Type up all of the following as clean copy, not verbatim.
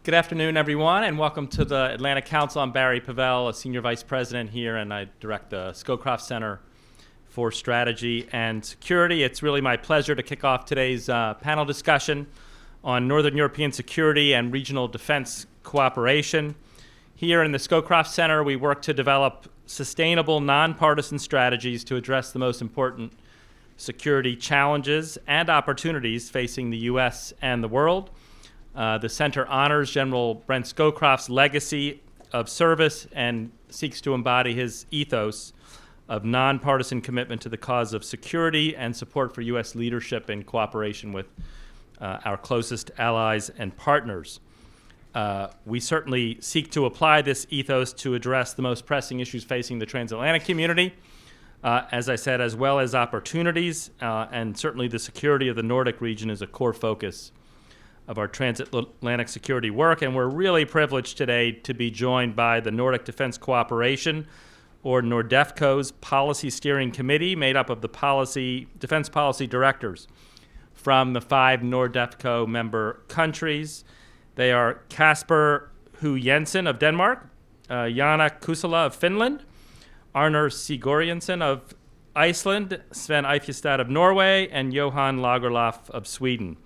Good afternoon, everyone, and welcome to the Atlantic Council. I'm Barry Pavel, a Senior Vice President here, and I direct the Scowcroft Center for Strategy and Security. It's really my pleasure to kick off today's panel discussion on Northern European security and regional defense cooperation. Here in the Scowcroft Center, we work to develop sustainable, nonpartisan strategies to address the most important security challenges and opportunities facing the U.S. and the world. The Center honors General Brent Scowcroft's legacy of service and seeks to embody his ethos of nonpartisan commitment to the cause of security and support for U.S. leadership in cooperation with our closest allies and partners. We certainly seek to apply this ethos to address the most pressing issues facing the transatlantic community, as I said, as well as opportunities, and certainly the security of the Nordic region is a core focus of our transatlantic security work, and we're really privileged today to be joined by the Nordic Defense Cooperation, or NORDEFCO's Policy Steering Committee, made up of the defense policy directors from the 5 NORDEFCO member countries. They are Kasper Hu Jensen of Denmark, Jana Kusala of Finland, Arnar Sigurjonsson of Iceland, Sven Eifjestad of Norway, and Johan Lagerlöf of Sweden.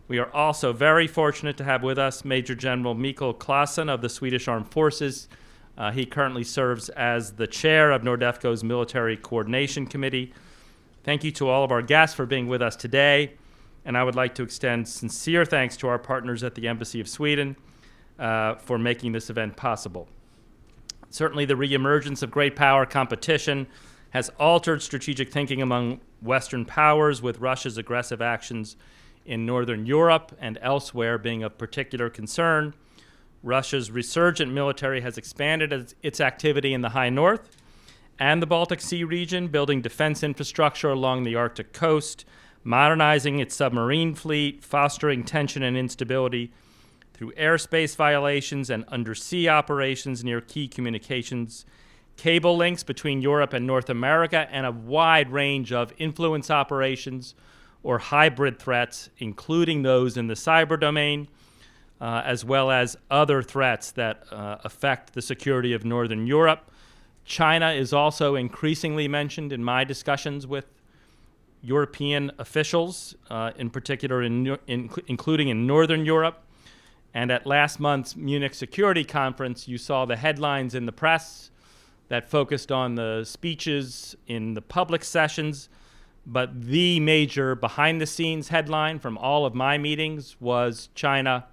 We are also very fortunate to have with us Major General Mikael Claesson of the Swedish Armed Forces. He currently serves as the chair of NORDEFCO's Military Coordination Committee. Thank you to all of our guests for being with us today, and I would like to extend sincere thanks to our partners at the Embassy of Sweden for making this event possible. Certainly the reemergence of great power competition has altered strategic thinking among Western powers, with Russia's aggressive actions in Northern Europe and elsewhere being of particular concern. Russia's resurgent military has expanded its activity in the High North and the Baltic Sea region, building defense infrastructure along the Arctic coast, modernizing its submarine fleet, fostering tension and instability through airspace violations and undersea operations near key communications cable links between Europe and North America, and a wide range of influence operations or hybrid threats, including those in the cyber domain, as well as other threats that affect the security of Northern Europe. China is also increasingly mentioned in my discussions with European officials, in particular including in Northern Europe. And at last month's Munich Security Conference, you saw the headlines in the press that focused on the speeches in the public sessions. But the major behind-the-scenes headline from all of my meetings was China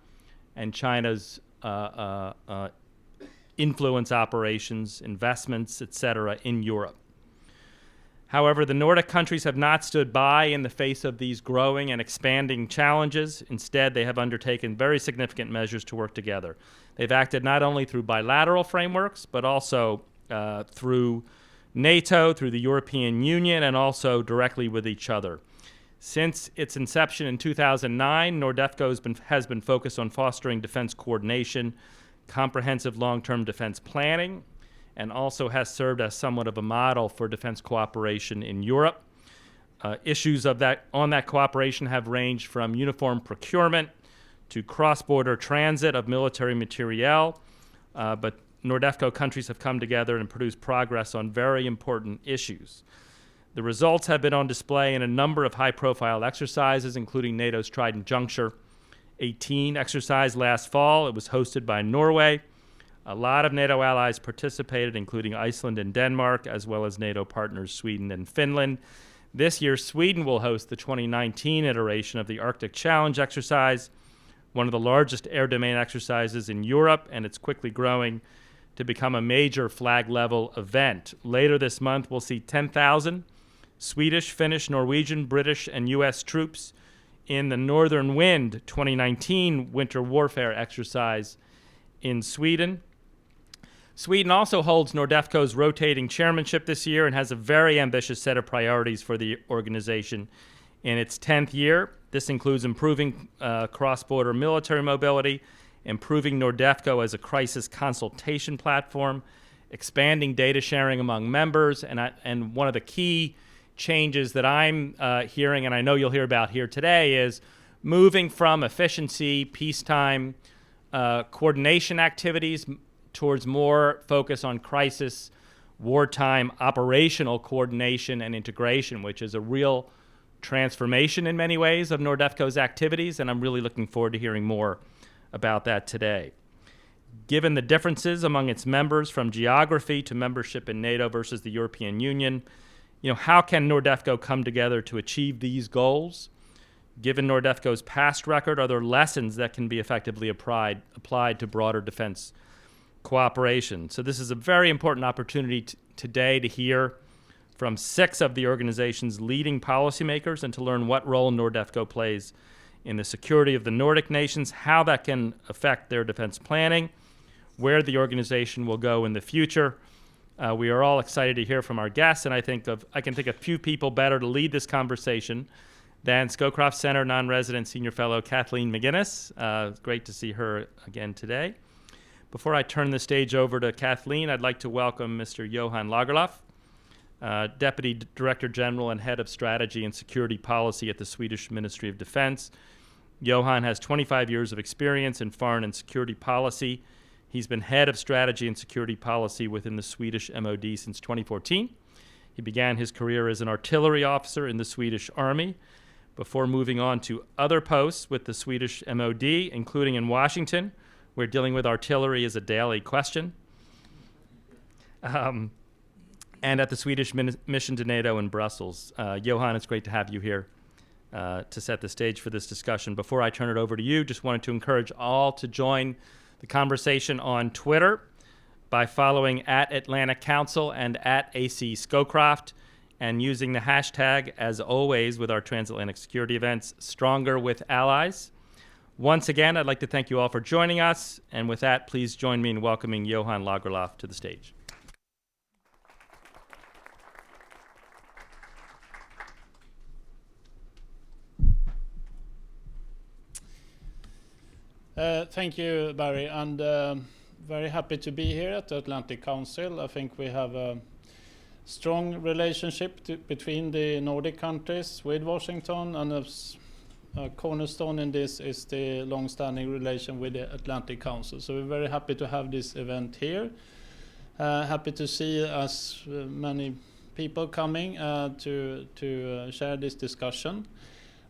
and China's influence operations, investments, etc., in Europe. However, the Nordic countries have not stood by in the face of these growing and expanding challenges. Instead, they have undertaken very significant measures to work together. They've acted not only through bilateral frameworks, but also through NATO, through the European Union, and also directly with each other. Since its inception in 2009, NORDEFCO has been focused on fostering defense coordination, comprehensive long-term defense planning, and also has served as somewhat of a model for defense cooperation in Europe. Issues on that cooperation have ranged from uniform procurement to cross-border transit of military materiel, but NORDEFCO countries have come together and produced progress on very important issues. The results have been on display in a number of high-profile exercises, including NATO's Trident Juncture 18 exercise last fall. It was hosted by Norway. A lot of NATO allies participated, including Iceland and Denmark, as well as NATO partners Sweden and Finland. This year, Sweden will host the 2019 iteration of the Arctic Challenge exercise, one of the largest air domain exercises in Europe, and it's quickly growing to become a major flag-level event. Later this month, we'll see 10,000 Swedish, Finnish, Norwegian, British, and U.S. troops in the Northern Wind 2019 winter warfare exercise in Sweden. Sweden also holds NORDEFCO's rotating chairmanship this year and has a very ambitious set of priorities for the organization in its 10th year. This includes improving cross-border military mobility, improving NORDEFCO as a crisis consultation platform, expanding data sharing among members, and one of the key changes that I'm hearing, and I know you'll hear about here today, is moving from efficiency, peacetime coordination activities towards more focus on crisis, wartime, operational coordination and integration, which is a real transformation in many ways of NORDEFCO's activities, and I'm really looking forward to hearing more about that today. Given the differences among its members from geography to membership in NATO versus the European Union, how can NORDEFCO come together to achieve these goals? Given NORDEFCO's past record, are there lessons that can be effectively applied to broader defense cooperation? So this is a very important opportunity today to hear from 6 of the organization's leading policymakers and to learn what role NORDEFCO plays in the security of the Nordic nations, how that can affect their defense planning, where the organization will go in the future. We are all excited to hear from our guests, and I can think of few people better to lead this conversation than Scowcroft Center non-resident senior fellow Kathleen McGinnis. It's great to see her again today. Before I turn the stage over to Kathleen, I'd like to welcome Mr. Johan Lagerlöf, Deputy Director General and Head of Strategy and Security Policy at the Swedish Ministry of Defense. Johan has 25 years of experience in foreign and security policy. He's been Head of Strategy and Security Policy within the Swedish MOD since 2014. He began his career as an artillery officer in the Swedish Army before moving on to other posts with the Swedish MOD, including in Washington, where dealing with artillery is a daily question, and at the Swedish mission to NATO in Brussels. Johan, it's great to have you here to set the stage for this discussion. Before I turn it over to you, just wanted to encourage all to join the conversation on Twitter by following @Atlantic Council and @AC Scowcroft, and using the hashtag, as always with our transatlantic security events, Stronger with Allies. Once again, I'd like to thank you all for joining us, and with that, please join me in welcoming Johan Lagerlöf to the stage. Thank you, Barry, and very happy to be here at the Atlantic Council. I think we have a strong relationship between the Nordic countries with Washington, and a cornerstone in this is the long-standing relation with the Atlantic Council. So we're very happy to have this event here. Happy to see as many people coming to share this discussion.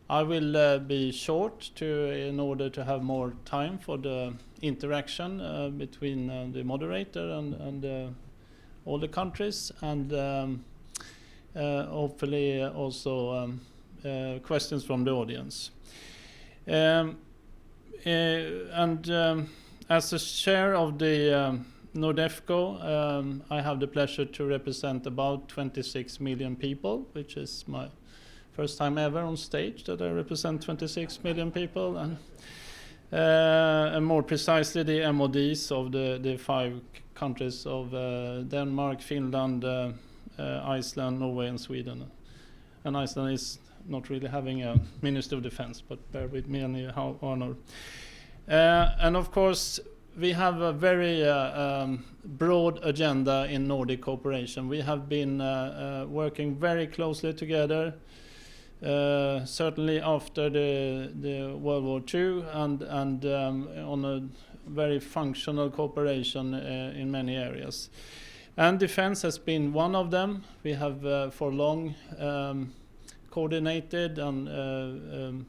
I will be short in order to have more time for the interaction between the moderator and all the countries, and hopefully also questions from the audience. As a chair of the NORDEFCO, I have the pleasure to represent about 26 million people, which is my first time ever on stage that I represent 26 million people, and more precisely the MODs of the 5 countries of Denmark, Finland, Iceland, Norway, and Sweden. And Iceland is not really having a Minister of Defense, but bear with me anyhow, honor. And of course, we have a very broad agenda in Nordic cooperation. We have been working very closely together, certainly after the World War II, and on a very functional cooperation in many areas. And defense has been one of them. We have for long coordinated and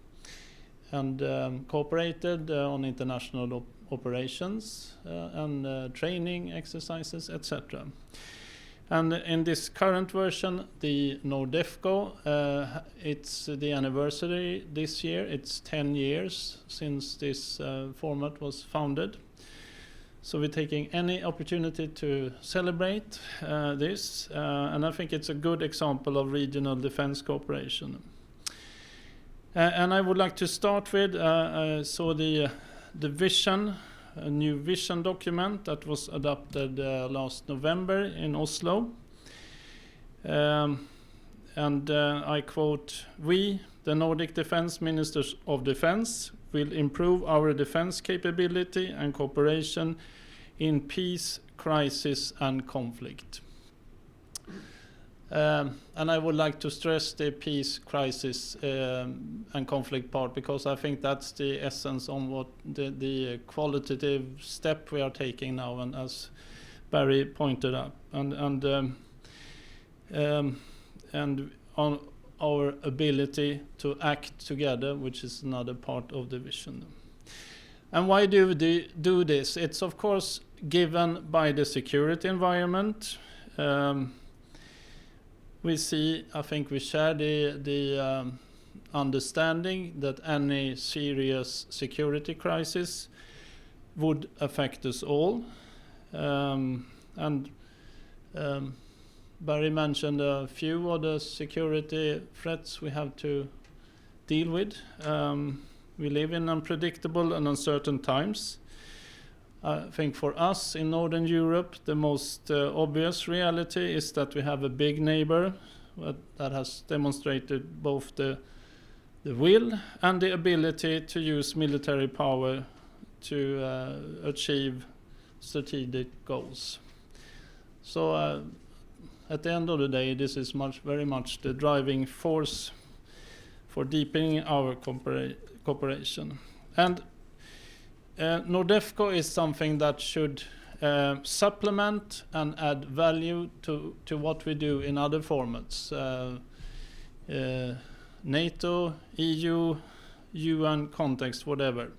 cooperated on international operations and training exercises, etc. And in this current version, the NORDEFCO, it's the anniversary this year. It's 10 years since this format was founded. So we're taking any opportunity to celebrate this, and I think it's a good example of regional defense cooperation. And I would like to start with, so the vision, a new vision document that was adopted last November in Oslo. And I quote, "We, the Nordic Defense Ministers of Defense, will improve our defense capability and cooperation in peace, crisis, and conflict." And I would like to stress the peace, crisis, and conflict part, because I think that's the essence on what the qualitative step we are taking now, and as Barry pointed out, and on our ability to act together, which is another part of the vision. And why do we do this? It's of course given by the security environment. We see, I think we share the understanding that any serious security crisis would affect us all. Barry mentioned a few of the security threats we have to deal with. We live in unpredictable and uncertain times. I think for us in Northern Europe, the most obvious reality is that we have a big neighbor that has demonstrated both the will and the ability to use military power to achieve strategic goals. So at the end of the day, this is very much the driving force for deepening our cooperation. And NORDEFCO is something that should supplement and add value to what we do in other formats. NATO, EU, UN context, whatever.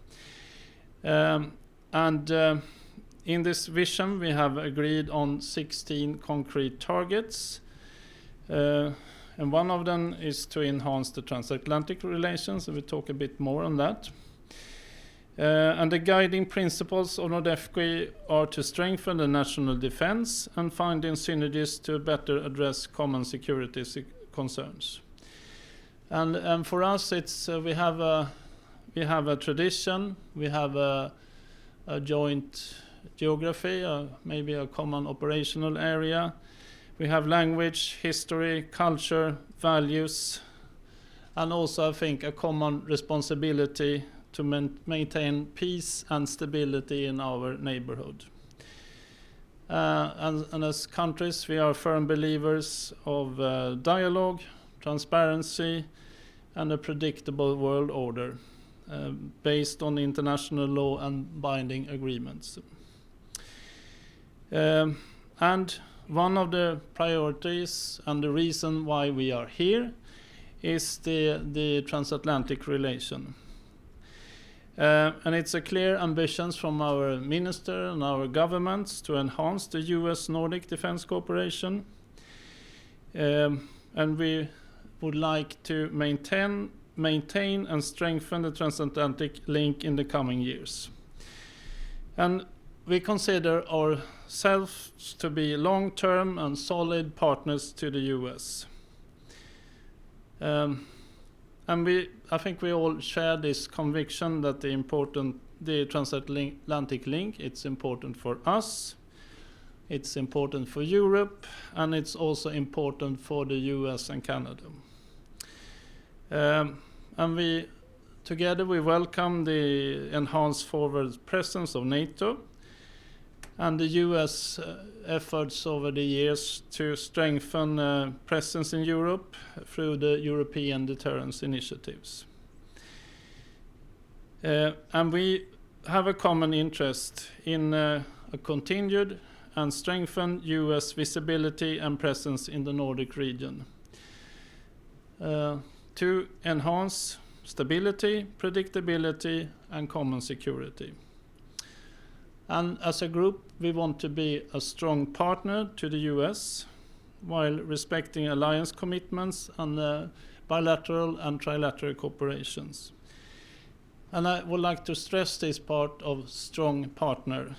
In this vision, we have agreed on 16 concrete targets. And one of them is to enhance the transatlantic relations, and we'll talk a bit more on that. And the guiding principles of NORDEFCO are to strengthen the national defense and finding synergies to better address common security concerns. And for us, it's we have a tradition, we have a joint geography, maybe a common operational area. We have language, history, culture, values, and also I think a common responsibility to maintain peace and stability in our neighborhood. And as countries, we are firm believers of dialogue, transparency, and a predictable world order based on international law and binding agreements. And one of the priorities and the reason why we are here is the transatlantic relation. And it's a clear ambition from our minister and our governments to enhance the US-Nordic Defense Cooperation. And we would like to maintain and strengthen the transatlantic link in the coming years. And we consider ourselves to be long-term and solid partners to the US. And I think we all share this conviction that the transatlantic link, it's important for us, it's important for Europe, and it's also important for the US and Canada. And we welcome the enhanced forward presence of NATO and the US efforts over the years to strengthen presence in Europe through the European deterrence initiatives. And we have a common interest in a continued and strengthened US visibility and presence in the Nordic region to enhance stability, predictability, and common security. And as a group, we want to be a strong partner to the US while respecting alliance commitments and bilateral and trilateral cooperations. And I would like to stress this part of strong partner.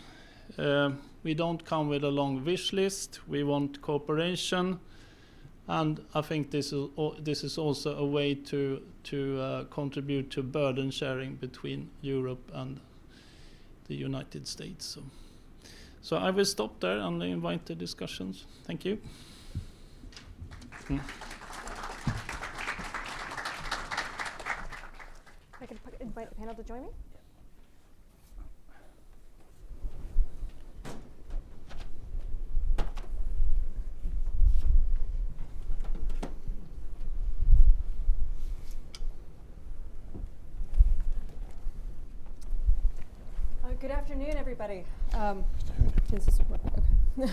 We don't come with a long wish list. We want cooperation. And I think this is also a way to contribute to burden sharing between Europe and the United States. So I will stop there and invite the discussions. Thank you. I could invite the panel to join me. Good afternoon, everybody.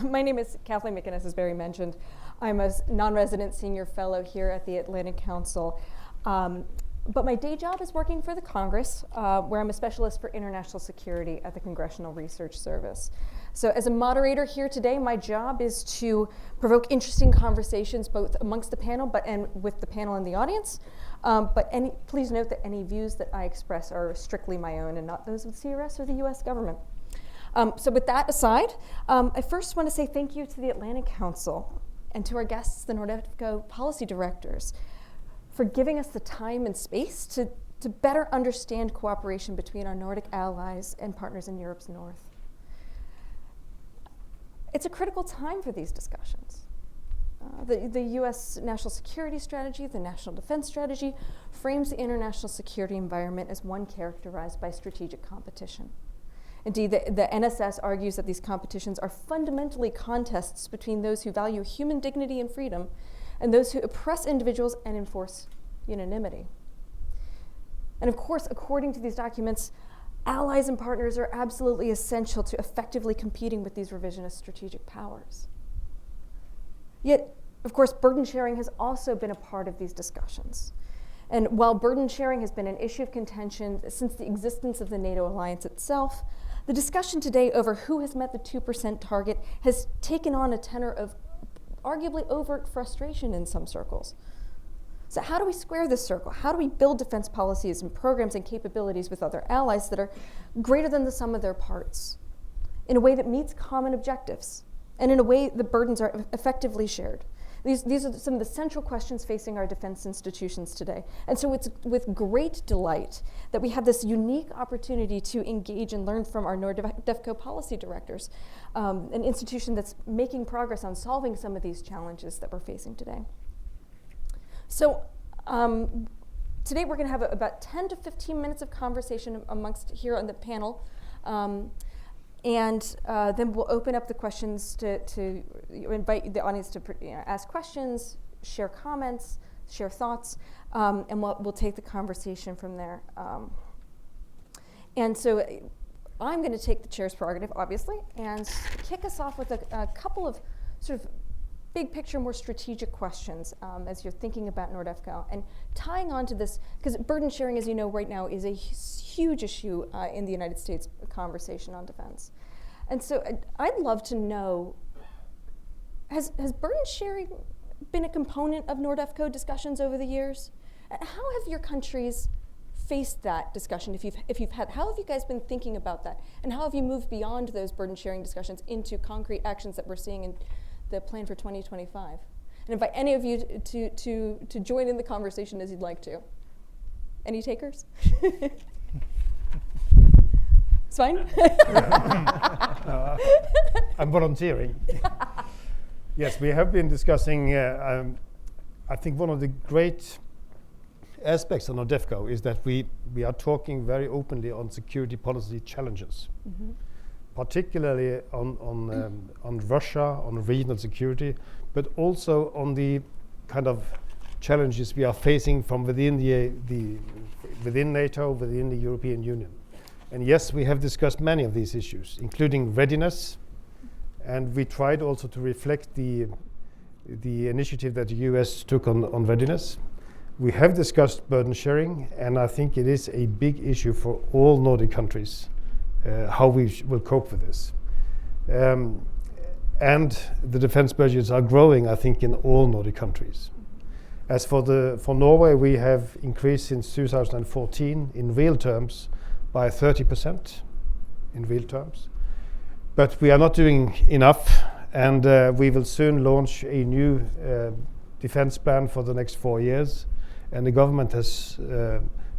My name is Kathleen McInnes, as Barry mentioned. I'm a non-resident senior fellow here at the Atlantic Council. But my day job is working for the Congress, where I'm a specialist for international security at the Congressional Research Service. So as a moderator here today, my job is to provoke interesting conversations both amongst the panel and with the panel and the audience. But please note that any views that I express are strictly my own and not those of the CRS or the US government. So with that aside, I first want to say thank you to the Atlantic Council and to our guests, the NORDEFCO policy directors, for giving us the time and space to better understand cooperation between our Nordic allies and partners in Europe's north. It's a critical time for these discussions. The US national security strategy, the national defense strategy, frames the international security environment as one characterized by strategic competition. Indeed, the NSS argues that these competitions are fundamentally contests between those who value human dignity and freedom and those who oppress individuals and enforce unanimity. And of course, according to these documents, allies and partners are absolutely essential to effectively competing with these revisionist strategic powers. Yet, of course, burden sharing has also been a part of these discussions. And while burden sharing has been an issue of contention since the existence of the NATO alliance itself, the discussion today over who has met the 2% target has taken on a tenor of arguably overt frustration in some circles. So how do we square this circle? How do we build defense policies and programs and capabilities with other allies that are greater than the sum of their parts in a way that meets common objectives and in a way the burdens are effectively shared? These are some of the central questions facing our defense institutions today. And so it's with great delight that we have this unique opportunity to engage and learn from our NORDEFCO policy directors, an institution that's making progress on solving some of these challenges that we're facing today. So today we're going to have about 10 to 15 minutes of conversation amongst here on the panel. And then we'll open up the questions to invite the audience to ask questions, share comments, share thoughts, and we'll take the conversation from there. And so I'm going to take the chair's prerogative, obviously, and kick us off with a couple of sort of big picture, more strategic questions as you're thinking about NORDEFCO. And tying on to this, because burden sharing, as you know, right now is a huge issue in the United States conversation on defense. And so I'd love to know, has burden sharing been a component of NORDEFCO discussions over the years? How have your countries faced that discussion, if you've had, how have you guys been thinking about that? And how have you moved beyond those burden sharing discussions into concrete actions that we're seeing in the plan for 2025? And invite any of you to join in the conversation as you'd like to. Any takers? It's fine? I'm volunteering. Yes, we have been discussing, I think one of the great aspects of NORDEFCO is that we are talking very openly on security policy challenges. Mm-hmm. Particularly on Russia, on regional security, but also on the kind of challenges we are facing from within within NATO, within the European Union. And yes, we have discussed many of these issues, including readiness, and we tried also to reflect the initiative that the US took on readiness. We have discussed burden sharing, and I think it is a big issue for all Nordic countries. How we will cope with this. And the defense budgets are growing, I think, in all Nordic countries. As for Norway, we have increased since 2014 in real terms by 30% in real terms. But we are not doing enough, and we will soon launch a new defense plan for the next 4 years. And the government has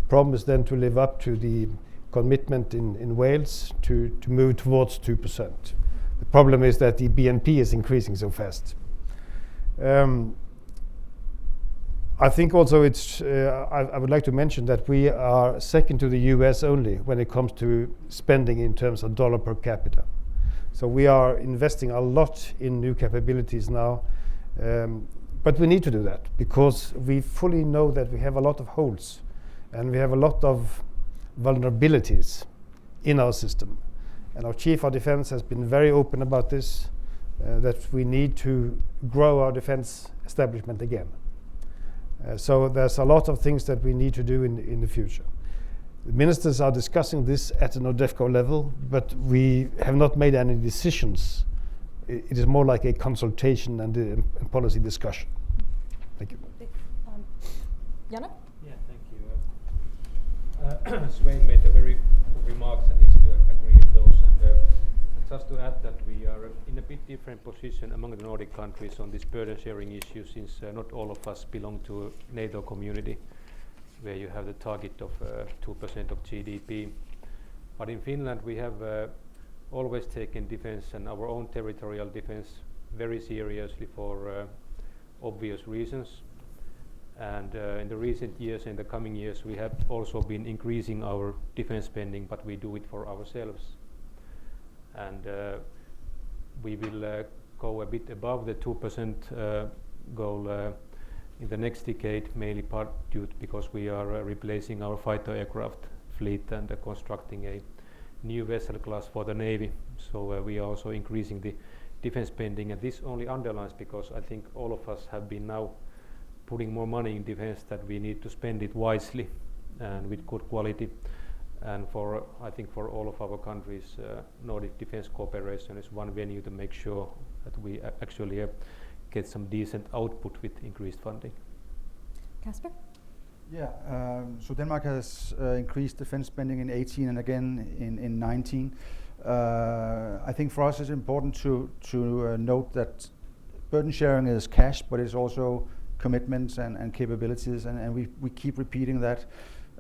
promised then to live up to the commitment in Wales to move towards 2%. The problem is that the BNP is increasing so fast. I think also I would like to mention that we are second to the US only when it comes to spending in terms of dollar per capita. So we are investing a lot in new capabilities now, but we need to do that because we fully know that we have a lot of holes and we have a lot of vulnerabilities in our system. And our Chief of Defense has been very open about this, that we need to grow our defense establishment again. So there's a lot of things that we need to do in the future. The ministers are discussing this at the NORDEFCO level, but we have not made any decisions. It is more like a consultation and a policy discussion. Thank you. Janne? Yeah, thank you. Svein made a very good remarks, and easy to agree with those. And just to add that we are in a bit different position among the Nordic countries on this burden sharing issue, since not all of us belong to NATO community, where you have the target of 2% of GDP. But in Finland, we have always taken defense and our own territorial defense very seriously for obvious reasons. And in the recent years, in the coming years, we have also been increasing our defense spending, but we do it for ourselves. And we will go a bit above the 2% goal in the next decade, mainly part due to because we are replacing our fighter aircraft fleet and constructing a new vessel class for the Navy. So we are also increasing the defense spending, and this only underlines, because I think all of us have been now putting more money in defense, that we need to spend it wisely and with good quality. And for I think for all of our countries, Nordic Defense Cooperation is one venue to make sure that we actually get some decent output with increased funding. Kasper? Yeah, so Denmark has increased defense spending in 18 and again in 19. I think for us it's important to note that burden sharing is cash, but it's also commitments and capabilities, and we keep repeating that.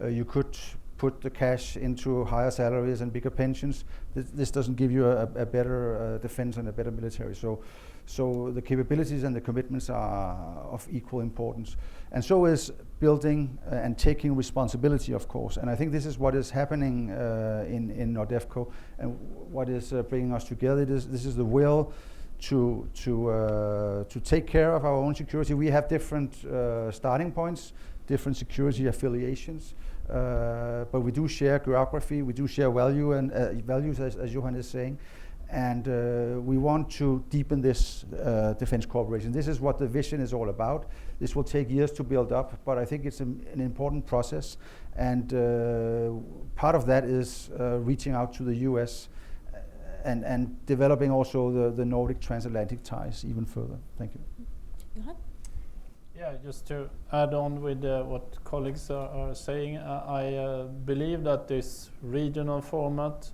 You could put the cash into higher salaries and bigger pensions. This doesn't give you a better defense and a better military. So the capabilities and the commitments are of equal importance. And so is building and taking responsibility, of course. And I think this is what is happening in NORDEFCO, and what is bringing us together. This is the will to take care of our own security. We have different starting points, different security affiliations, but we do share geography, we do share values, as Johan is saying, and we want to deepen this defense cooperation. This is what the vision is all about. This will take years to build up, but I think it's an important process, and part of that is reaching out to the US and developing also the Nordic transatlantic ties even further. Thank you. Johan? Yeah, just to add on with what colleagues are saying, I believe that this regional format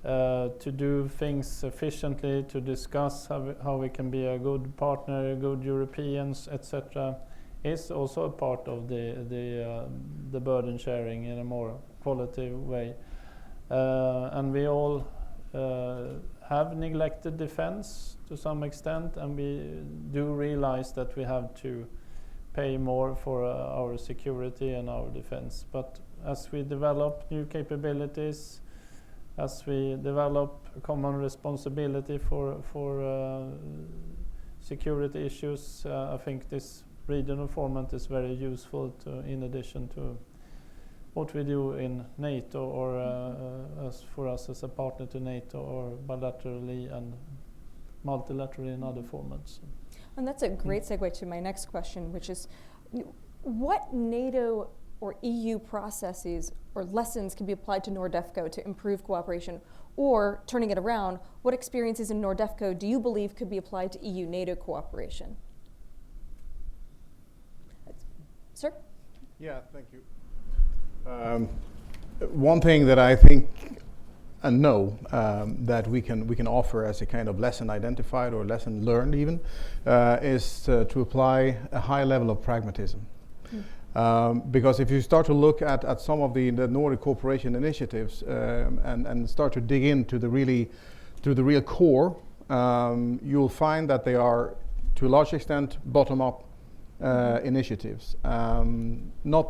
to do things efficiently, to discuss how we can be a good partner, good Europeans, etc., is also a part of the burden sharing in a more qualitative way. And we all have neglected defense to some extent, and we do realize that we have to pay more for our security and our defense. But as we develop new capabilities, as we develop a common responsibility for security issues, I think this regional format is very useful in addition to what we do in NATO, or as for us as a partner to NATO, or bilaterally and multilaterally in other formats. And that's a great segue to my next question, which is what NATO or EU processes or lessons can be applied to NORDEFCO to improve cooperation? Or, turning it around, what experiences in NORDEFCO do you believe could be applied to EU-NATO cooperation? Sir? Yeah, thank you. One thing that I think and know that we can offer as a kind of lesson identified or lesson learned even is to apply a high level of pragmatism. Because if you start to look at some of the Nordic cooperation initiatives and start to dig into the real core, you'll find that they are to a large extent bottom-up initiatives, not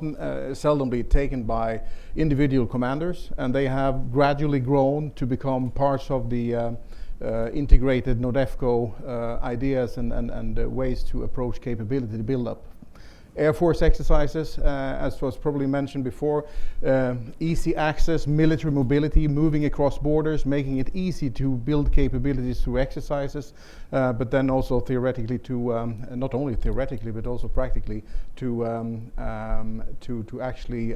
seldomly taken by individual commanders, and they have gradually grown to become parts of the integrated NORDEFCO ideas and ways to approach capability build-up. Air Force exercises, as was probably mentioned before, easy access, military mobility, moving across borders, making it easy to build capabilities through exercises, but then also theoretically not only theoretically but also practically to actually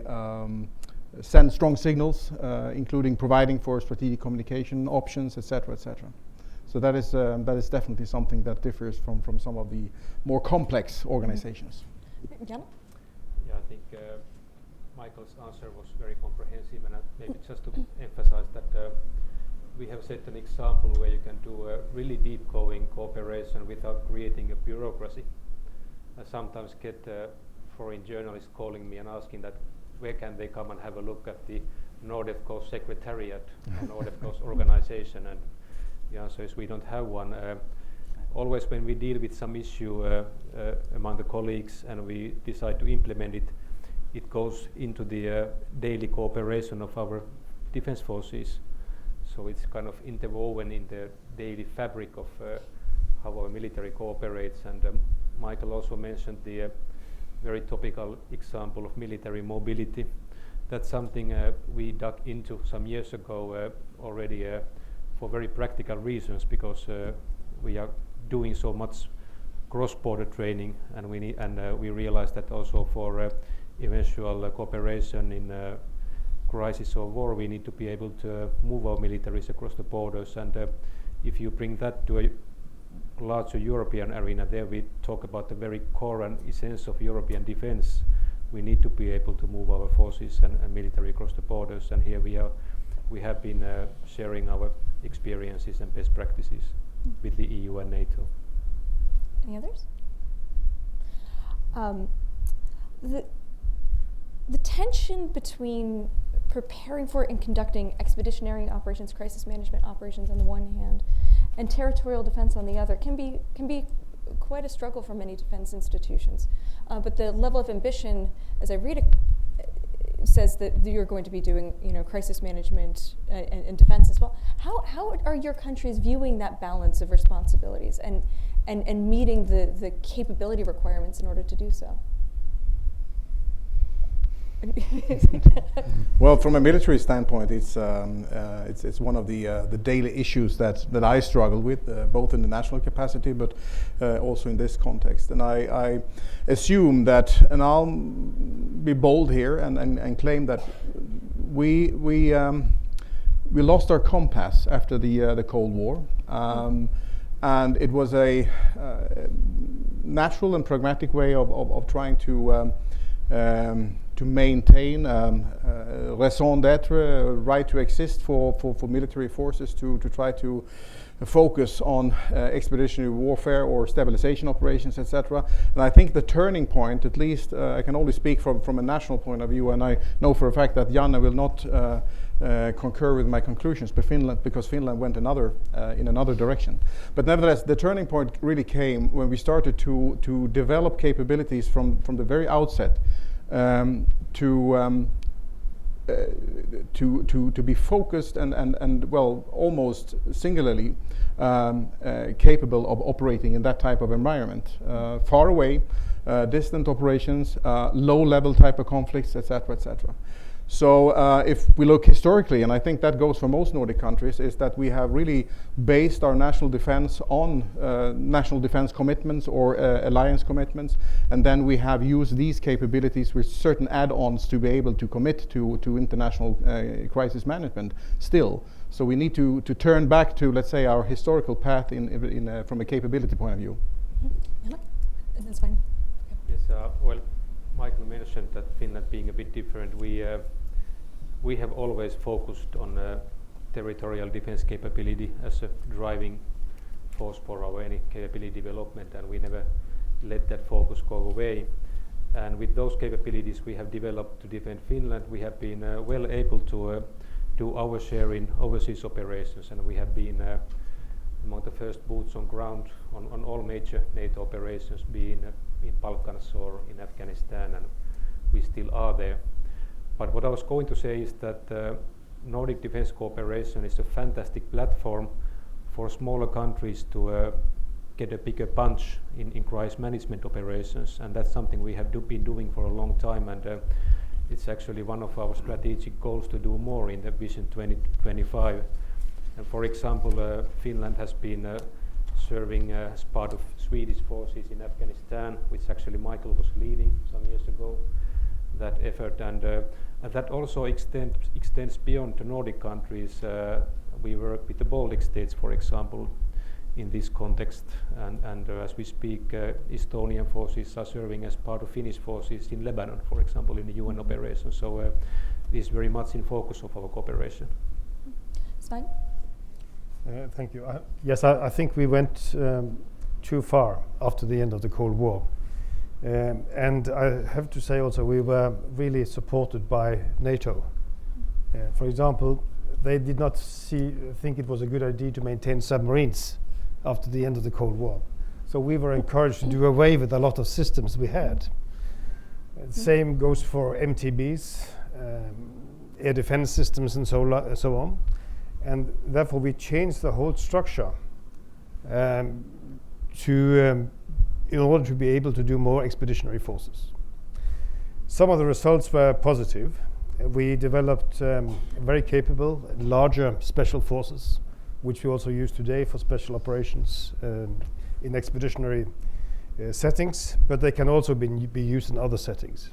send strong signals, including providing for strategic communication options, etc., etc. So that is definitely something that differs from some of the more complex organizations. Jan? Yeah, I think Michael's answer was very comprehensive, and maybe just to emphasize that we have set an example where you can do a really deep-going cooperation without creating a bureaucracy. I sometimes get foreign journalists calling me and asking that where can they come and have a look at the NORDEFCO secretariat or NORDEFCO's organization, and the answer is we don't have one. Always when we deal with some issue among the colleagues and we decide to implement it, it goes into the daily cooperation of our defense forces. So it's kind of interwoven in the daily fabric of how our military cooperates. And Michael also mentioned the very topical example of military mobility. That's something we dug into some years ago already for very practical reasons, because we are doing so much cross-border training, and we realized that also for eventual cooperation in crisis or war, we need to be able to move our militaries across the borders. And if you bring that to a larger European arena, there we talk about the very core and essence of European defense. We need to be able to move our forces and military across the borders, and here we have been sharing our experiences and best practices with the EU and NATO. Any others? The tension between preparing for and conducting expeditionary operations, crisis management operations on the one hand, and territorial defense on the other can be quite a struggle for many defense institutions. But the level of ambition, as I read it, says that you're going to be doing, crisis management and defense as well. How are your countries viewing that balance of responsibilities and meeting the capability requirements in order to do so? Well, from a military standpoint, it's one of the daily issues that I struggle with, both in the national capacity, but also in this context. And I assume that, and I'll be bold here and claim that we lost our compass after the Cold War, and it was a natural and pragmatic way of trying to maintain raison d'etre, right to exist for military forces to try to focus on expeditionary warfare or stabilization operations, etc. And I think the turning point, at least I can only speak from a national point of view, and I know for a fact that Janne will not concur with my conclusions, because Finland went in another direction. But nevertheless, the turning point really came when we started to develop capabilities from the very outset, to be focused and well, almost singularly capable of operating in that type of environment, far away, distant operations, low-level type of conflicts, etc., etc. So if we look historically, and I think that goes for most Nordic countries, is that we have really based our national defense on national defense commitments or alliance commitments, and then we have used these capabilities with certain add-ons to be able to commit to international crisis management still. So we need to turn back to, let's say, our historical path from a capability point of view. Anna? That's fine. Yes, well, Michael mentioned that Finland being a bit different, we have always focused on territorial defense capability as a driving force for our any capability development, and we never let that focus go away. And with those capabilities we have developed to defend Finland, we have been well able to do our share in overseas operations, and we have been among the first boots on ground on all major NATO operations, be in Balkans or in Afghanistan, and we still are there. But what I was going to say is that Nordic Defense Cooperation is a fantastic platform for smaller countries to get a bigger punch in crisis management operations, and that's something we have been doing for a long time, and it's actually one of our strategic goals to do more in the Vision 2025. And for example, Finland has been serving as part of Swedish forces in Afghanistan, which actually Michael was leading some years ago, that effort, and that also extends beyond the Nordic countries. We work with the Baltic states, for example, in this context, and as we speak, Estonian forces are serving as part of Finnish forces in Lebanon, for example, in the UN operation. So this is very much in focus of our cooperation. Svein? Thank you. Yes, I think we went too far after the end of the Cold War. And I have to say also we were really supported by NATO. For example, they did not think it was a good idea to maintain submarines after the end of the Cold War. So we were encouraged to do away with a lot of systems we had. Same goes for MTBs, air defense systems and so on. And therefore we changed the whole structure in order to be able to do more expeditionary forces. Some of the results were positive. We developed very capable, larger special forces, which we also use today for special operations in expeditionary settings, but they can also be used in other settings.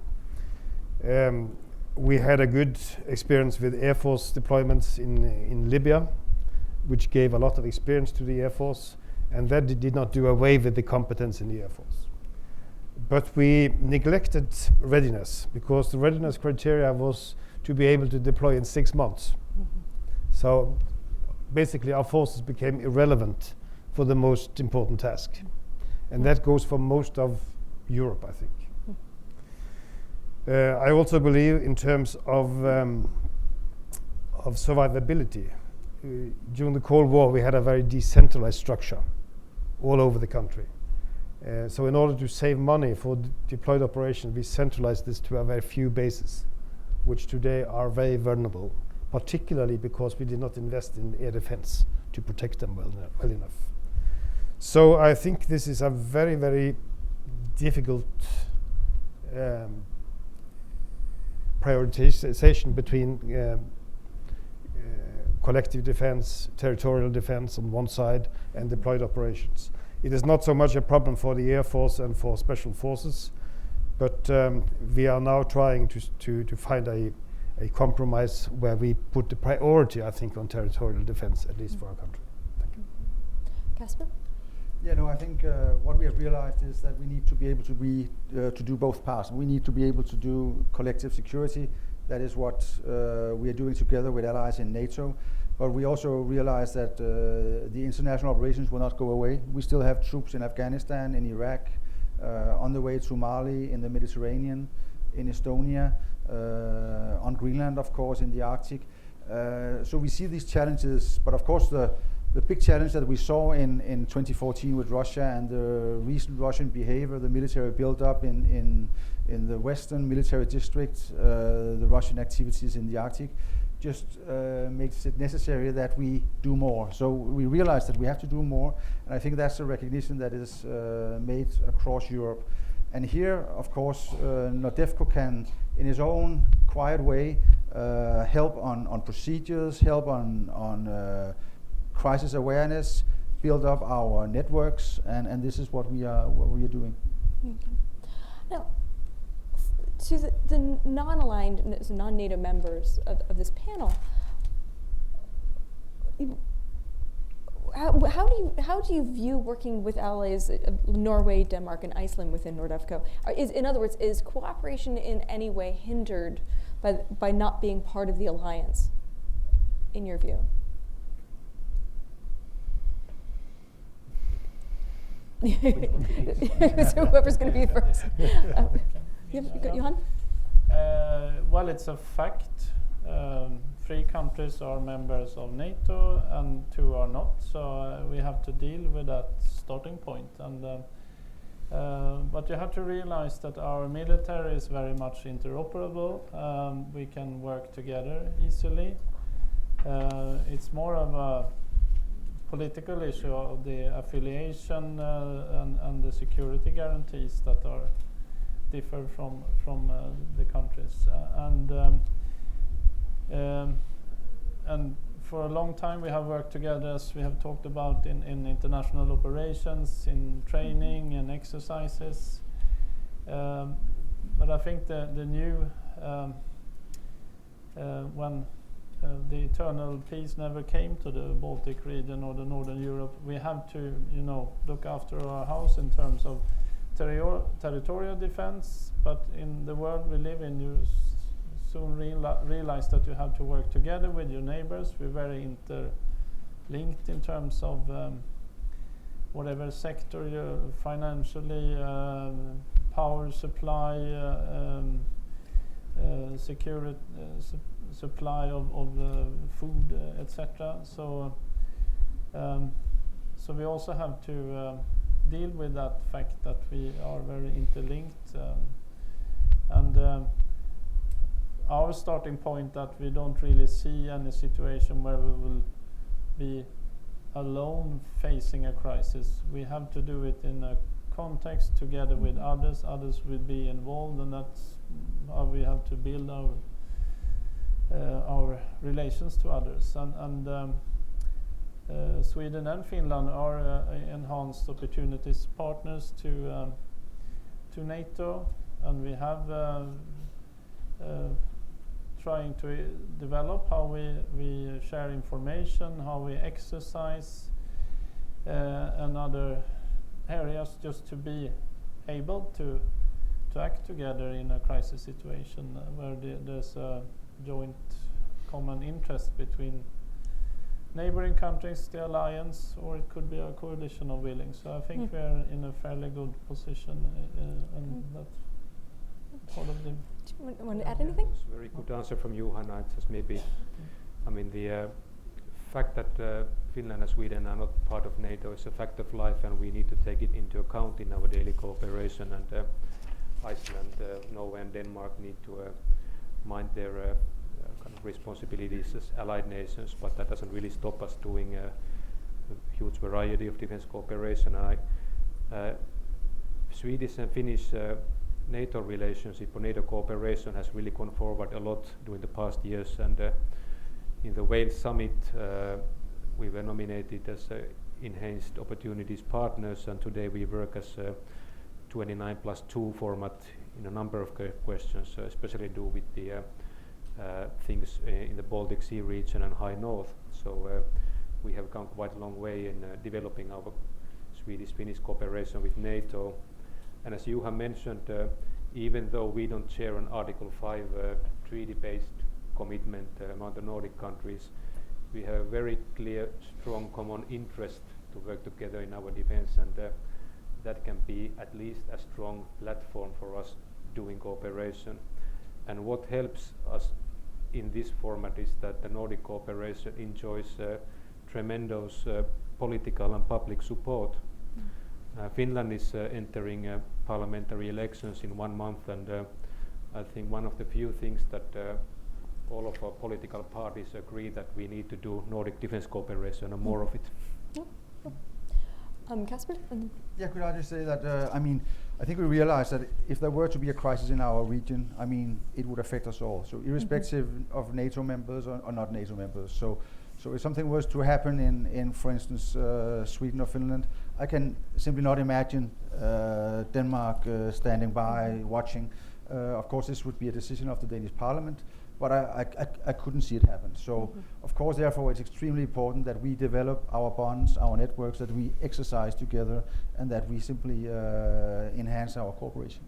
We had a good experience with Air Force deployments in Libya, which gave a lot of experience to the Air Force, and that did not do away with the competence in the Air Force. But we neglected readiness, because the readiness criteria was to be able to deploy in 6 months. So basically our forces became irrelevant for the most important task. And that goes for most of Europe, I think. I also believe in terms of survivability. During the Cold War we had a very decentralized structure all over the country. So in order to save money for deployed operations, we centralized this to a very few bases, which today are very vulnerable, particularly because we did not invest in air defense to protect them well enough. So I think this is a very, very difficult prioritization between collective defense, territorial defense on one side, and deployed operations. It is not so much a problem for the Air Force and for special forces, but we are now trying to find a compromise where we put the priority, I think, on territorial defense, at least for our country. Thank you. Casper? Yeah, no, I think what we have realized is that we need to be able to do both parts. We need to be able to do collective security. That is what we are doing together with allies in NATO. But we also realize that the international operations will not go away. We still have troops in Afghanistan, in Iraq, on the way to Mali, in the Mediterranean, in Estonia, on Greenland, of course, in the Arctic. So we see these challenges, but of course the big challenge that we saw in 2014 with Russia and the recent Russian behavior, the military build-up in the western military district, the Russian activities in the Arctic, just makes it necessary that we do more. So we realize that we have to do more, and I think that's a recognition that is made across Europe. And here, of course, NORDEFCO can, in its own quiet way, help on procedures, help on crisis awareness, build up our networks, and this is what we are doing. Okay. Now, to the non-aligned, non-NATO members of this panel, how do you view working with allies Norway, Denmark, and Iceland within NORDEFCO? In other words, is cooperation in any way hindered by not being part of the alliance, in your view? So whoever's going to be first. Johan? Well, it's a fact. 3 countries are members of NATO and 2 are not, so we have to deal with that starting point. And but you have to realize that our military is very much interoperable. We can work together easily. It's more of a political issue of the affiliation and the security guarantees that are differ from the countries, and for a long time we have worked together, as we have talked about, in international operations, in training and exercises. But I think the new when the eternal peace never came to the Baltic region or the Northern Europe, we have to, look after our house in terms of territorial defense. But in the world we live in, you soon realize that you have to work together with your neighbors. We're very interlinked in terms of whatever sector you're financially, power supply, security, supply of food, etc. So we also have to deal with that fact that we are very interlinked, and our starting point that we don't really see any situation where we will be alone facing a crisis. We have to do it in a context together with others. Others will be involved, and that's how we have to build our relations to others. And Sweden and Finland are enhanced opportunities partners to NATO, and we have trying to develop how we share information, how we exercise, and other areas, just to be able to act together in a crisis situation where there's a joint common interest between neighboring countries, the alliance, or it could be a coalition of willing. So I think we're in a fairly good position, and that's part of the... Do you want to add anything? That's a very good answer from you, Hanna. It's just maybe, I mean, the fact that Finland and Sweden are not part of NATO is a fact of life, and we need to take it into account in our daily cooperation. And Iceland, Norway and Denmark need to mind their kind of responsibilities as allied nations, but that doesn't really stop us doing a huge variety of defense cooperation. Swedish and Finnish NATO relationship or NATO cooperation has really gone forward a lot during the past years, and in the Wales summit we were nominated as enhanced opportunities partners, and today we work as 29+2 format in a number of questions, especially do with the things in the Baltic Sea region and High North. So we have come quite a long way in developing our Swedish-Finnish cooperation with NATO. And as you have mentioned, even though we don't share an Article 5 treaty-based commitment among the Nordic countries, we have a very clear, strong common interest to work together in our defense, and that can be at least a strong platform for us doing cooperation. And what helps us in this format is that the Nordic cooperation enjoys tremendous political and public support. Finland is entering parliamentary elections in 1 month, and I think one of the few things that all of our political parties agree that we need to do Nordic defense cooperation and more of it. Casper? Yeah, could I just say that, I think we realize that if there were to be a crisis in our region, it would affect us all. So irrespective of NATO members or not NATO members. So if something was to happen in for instance, Sweden or Finland, I can simply not imagine Denmark standing by watching. Of course, this would be a decision of the Danish Parliament, but I couldn't see it happen. So, of course, therefore, it's extremely important that we develop our bonds, our networks, that we exercise together, and that we simply enhance our cooperation.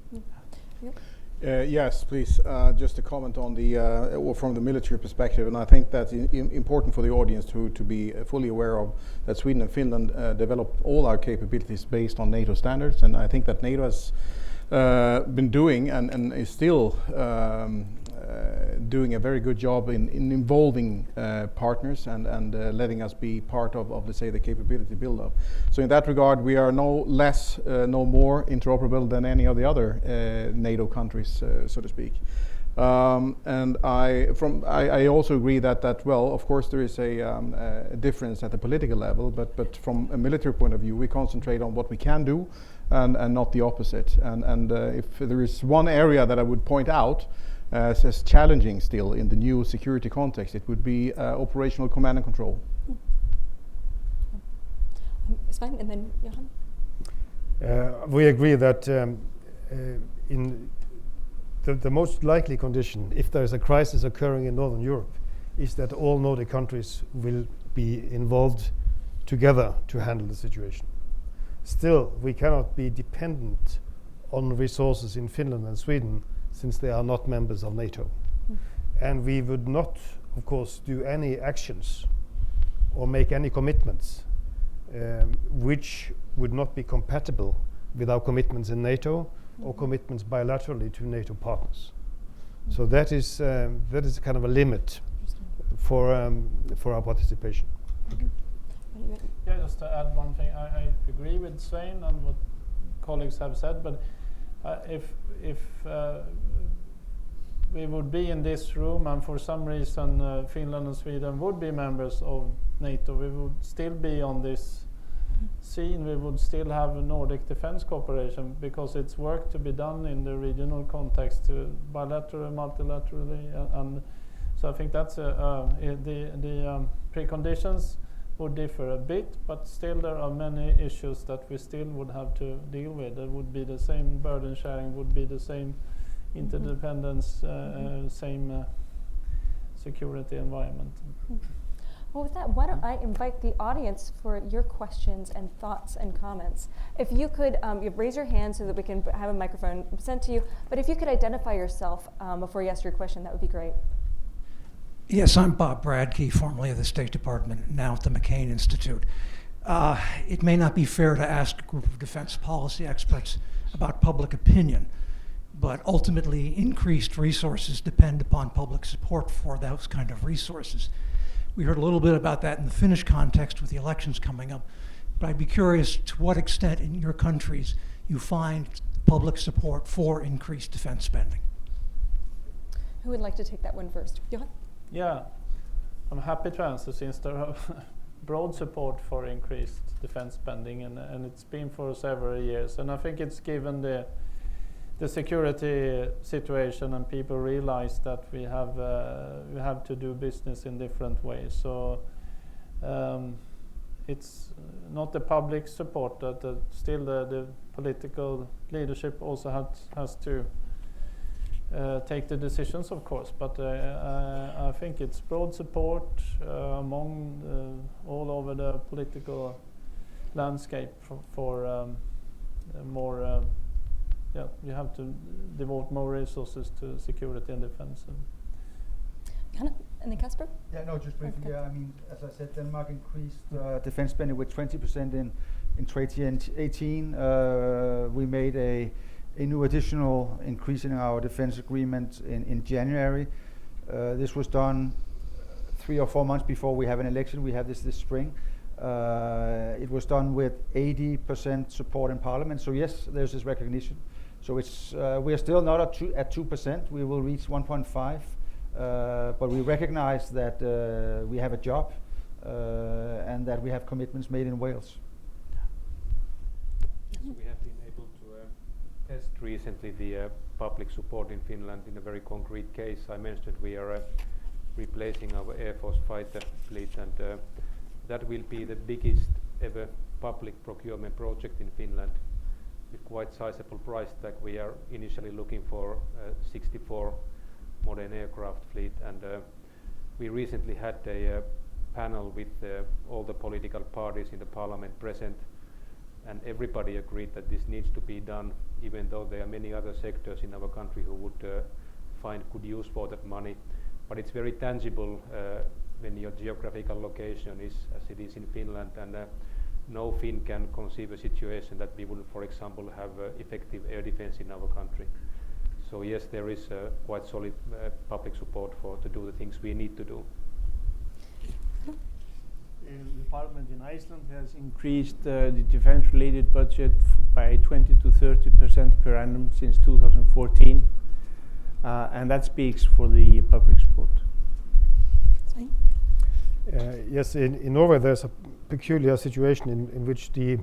Yes, please. Just a comment on the, or from the military perspective, and I think that's important for the audience to be fully aware of that Sweden and Finland develop all our capabilities based on NATO standards, and I think that NATO has been doing and is still doing a very good job in involving partners and letting us be part of let's say, the capability build-up. So in that regard, we are no less, no more interoperable than any of the other NATO countries, so to speak. And I also agree that well, of course, there is a difference at the political level, but from a military point of view, we concentrate on what we can do, and not the opposite. And if there is one area that I would point out as challenging still in the new security context, it would be operational command and control. Svein, and then Johan. We agree that in the most likely condition, if there is a crisis occurring in Northern Europe, is that all Nordic countries will be involved together to handle the situation. Still, we cannot be dependent on resources in Finland and Sweden, since they are not members of NATO. And we would not, of course, do any actions or make any commitments which would not be compatible with our commitments in NATO or commitments bilaterally to NATO partners. So that is kind of a limit for our participation. Yeah, just to add one thing, I agree with Svein and what colleagues have said, but if we would be in this room and for some reason Finland and Sweden would be members of NATO, we would still be on this scene. We would still have a Nordic Defense Cooperation, because it's work to be done in the regional context, bilaterally, multilaterally, and so I think that's the preconditions would differ a bit, but still there are many issues that we still would have to deal with. There would be the same burden sharing, would be the same interdependence, same security environment. Well, with that, why don't I invite the audience for your questions and thoughts and comments. If you could you raise your hand so that we can have a microphone sent to you, but if you could identify yourself before you ask your question, that would be great. Yes, I'm Bob Bradkey, formerly of the State Department, now at the McCain Institute. It may not be fair to ask a group of defense policy experts about public opinion, but ultimately increased resources depend upon public support for those kind of resources. We heard a little bit about that in the Finnish context with the elections coming up, but I'd be curious to what extent in your countries you find public support for increased defense spending. Who would like to take that one first? Johan? Yeah, I'm happy to answer, since there are broad support for increased defense spending, and it's been for several years. And I think it's given the security situation, and people realize that we have to do business in different ways. So it's not the public support that still the political leadership also has to take the decisions, of course, but I think it's broad support among all over the political landscape for more. Yeah, you have to devote more resources to security and defense. Hanna, and then Kasper? Yeah, no, just briefly. Okay. Yeah, I mean, as I said, Denmark increased defense spending with 20% in 2018. We made a new additional increase in our defense agreement in January. This was done 3 or 4 months before we have an election. We have this spring. It was done with 80% support in Parliament. So yes, there's this recognition. So it's we are still not at 2%. We will reach 1.5, but we recognize that we have a job and that we have commitments made in Wales. So we have been able to test recently the public support in Finland in a very concrete case. I mentioned we are replacing our Air Force fighter fleet, and that will be the biggest ever public procurement project in Finland, with quite sizable price tag. We are initially looking for 64 modern aircraft fleet, and we recently had a panel with all the political parties in the parliament present, and everybody agreed that this needs to be done, even though there are many other sectors in our country who would find good use for that money. But it's very tangible when your geographical location is as it is in Finland, and no Finn can conceive a situation that we would, for example, have effective air defense in our country. So yes, there is quite solid public support to do the things we need to do. The parliament in Iceland has increased the defense-related budget by 20 to 30% per annum since 2014. and that speaks for the public support. Yes, in Norway there's a peculiar situation in which the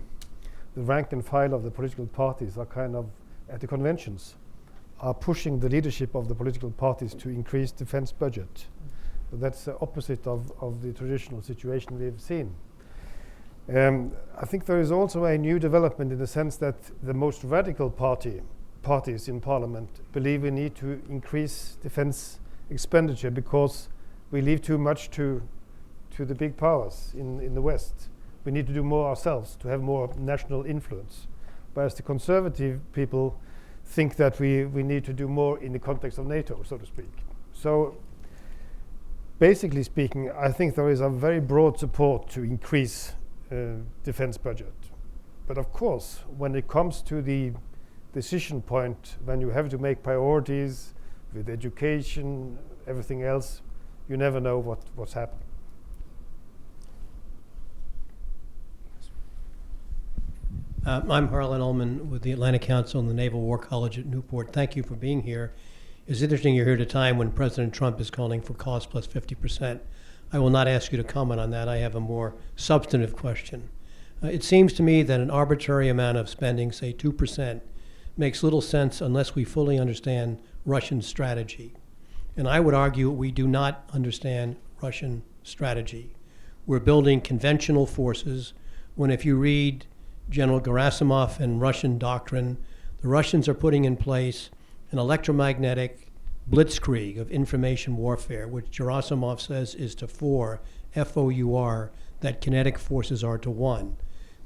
rank and file of the political parties are kind of, at the conventions, are pushing the leadership of the political parties to increase defense budget. So that's the opposite of the traditional situation we've seen. I think there is also a new development in the sense that the most radical parties in parliament believe we need to increase defense expenditure because we leave too much to the big powers in the West. We need to do more ourselves to have more national influence. Whereas the conservative people think that we need to do more in the context of NATO, so to speak. So basically speaking, I think there is a very broad support to increase defense budget. But of course, when it comes to the decision point, when you have to make priorities with education, everything else, you never know what's happening. I'm Harlan Ullman with the Atlantic Council and the Naval War College at Newport. Thank you for being here. It's interesting you're here at a time when President Trump is calling for cost plus 50%. I will not ask you to comment on that. I have a more substantive question. It seems to me that an arbitrary amount of spending, say 2%, makes little sense unless we fully understand Russian strategy. And I would argue we do not understand Russian strategy. We're building conventional forces when, if you read General Gerasimov and Russian doctrine, the Russians are putting in place an electromagnetic blitzkrieg of information warfare, which Gerasimov says is to 4, F-O-U-R, that kinetic forces are to 1.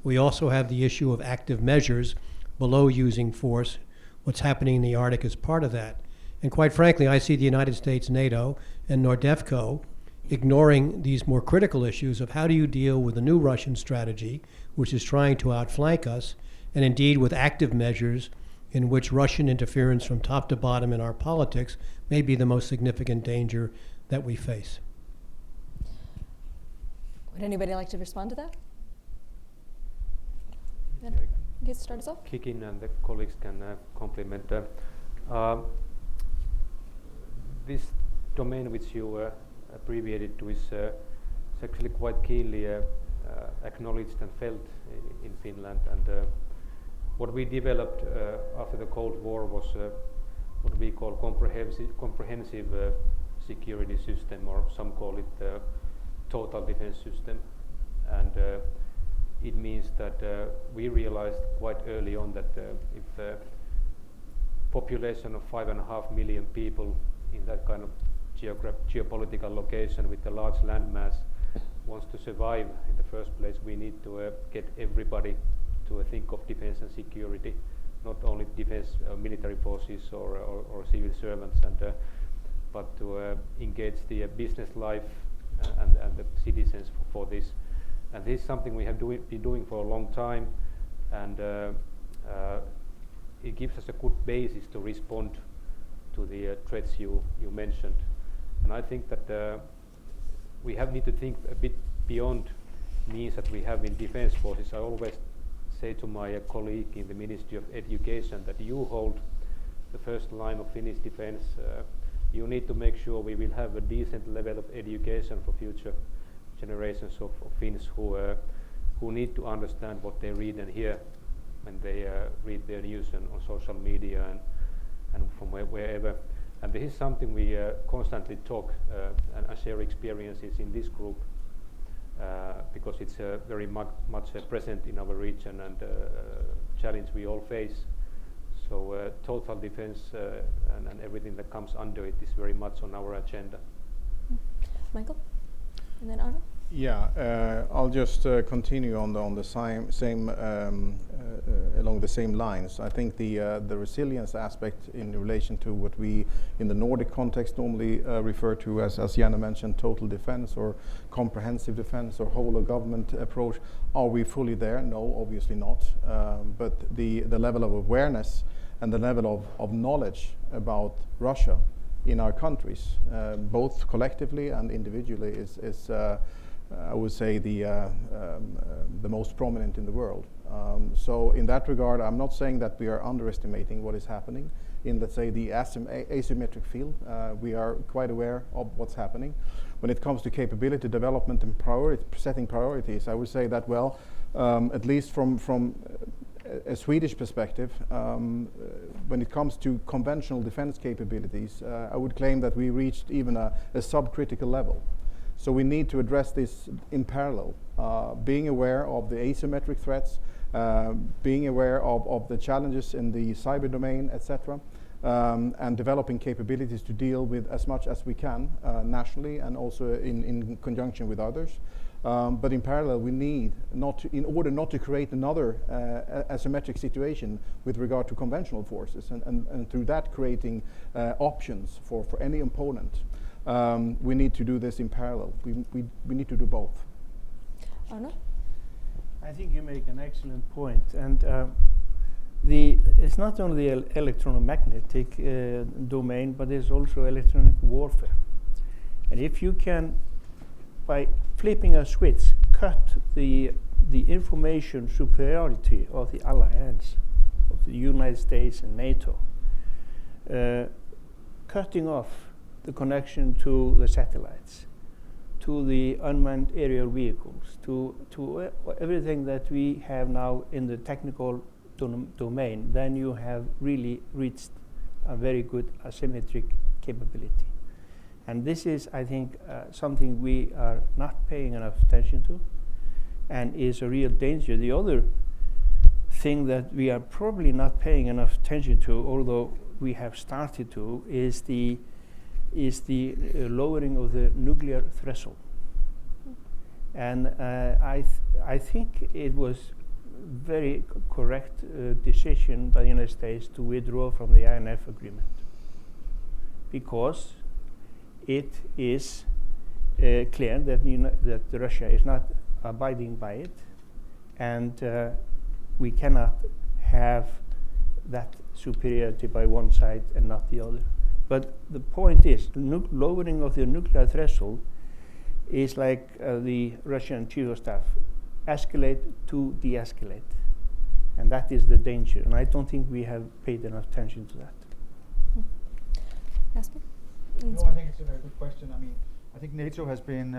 We also have the issue of active measures below using force. What's happening in the Arctic is part of that. And quite frankly, I see the United States, NATO, and NORDEFCO ignoring these more critical issues of how do you deal with the new Russian strategy, which is trying to outflank us, and indeed with active measures in which Russian interference from top to bottom in our politics may be the most significant danger that we face. Would anybody like to respond to that? Get start us off. Kick in and the colleagues can complement. This domain which you abbreviated to is actually quite keenly acknowledged and felt in Finland, and what we developed after the Cold War was what we call comprehensive security system, or some call it total defense system. And it means that we realized quite early on that if a population of 5.5 million people in that kind of geopolitical location with a large landmass wants to survive in the first place, we need to get everybody to think of defense and security, not only defense military forces or civil servants, and but to engage the business life and the citizens for this. And this is something we have been doing for a long time, and it gives us a good basis to respond to the threats you mentioned. And I think that we need to think a bit beyond means that we have in defense forces. I always say to my colleague in the Ministry of Education that you hold the first line of Finnish defense. You need to make sure we will have a decent level of education for future generations of Finns who need to understand what they read and hear when they read their news and on social media and from wherever. And this is something we constantly talk and share experiences in this group because it's very much present in our region and challenge we all face. So total defense and everything that comes under it is very much on our agenda. Michael, and then Arno. Yeah, I'll just continue on the same along the same lines. I think the resilience aspect in relation to what we in the Nordic context normally refer to as Janne mentioned, total defense or comprehensive defense or whole of government approach. Are we fully there? No, obviously not. But the level of awareness and the level of knowledge about Russia in our countries, both collectively and individually, is I would say the most prominent in the world. So in that regard, I'm not saying that we are underestimating what is happening. in, let's say, the asymmetric field. We are quite aware of what's happening. When it comes to capability development and setting priorities, I would say that, well, at least from a Swedish perspective, when it comes to conventional defense capabilities, I would claim that we reached even a subcritical level. So we need to address this in parallel, being aware of the asymmetric threats, being aware of the challenges in the cyber domain, etc., and developing capabilities to deal with as much as we can nationally and also in conjunction with others. But in parallel, we need, in order not to create another asymmetric situation with regard to conventional forces, and through that creating options for any opponent, we need to do this in parallel. We need to do both. Arno? I think you make an excellent point, and it's not only the electromagnetic domain, but there's also electronic warfare. And if you can, by flipping a switch, cut the information superiority of the alliance, of the United States and NATO, cutting off the connection to the satellites, to the unmanned aerial vehicles, to everything that we have now in the technical domain, then you have really reached a very good asymmetric capability. And this is, I think, something we are not paying enough attention to, and is a real danger. The other thing that we are probably not paying enough attention to, although we have started to, is the lowering of the nuclear threshold. And I think it was very correct decision by the United States to withdraw from the INF agreement, because it is clear that Russia is not abiding by it, and we cannot have that superiority by one side and not the other. But the point is, lowering of the nuclear threshold is like the Russian chief of staff: escalate to de-escalate. And that is the danger. And I don't think we have paid enough attention to that. Jasper? No, I think it's a very good question. I mean, I think NATO has been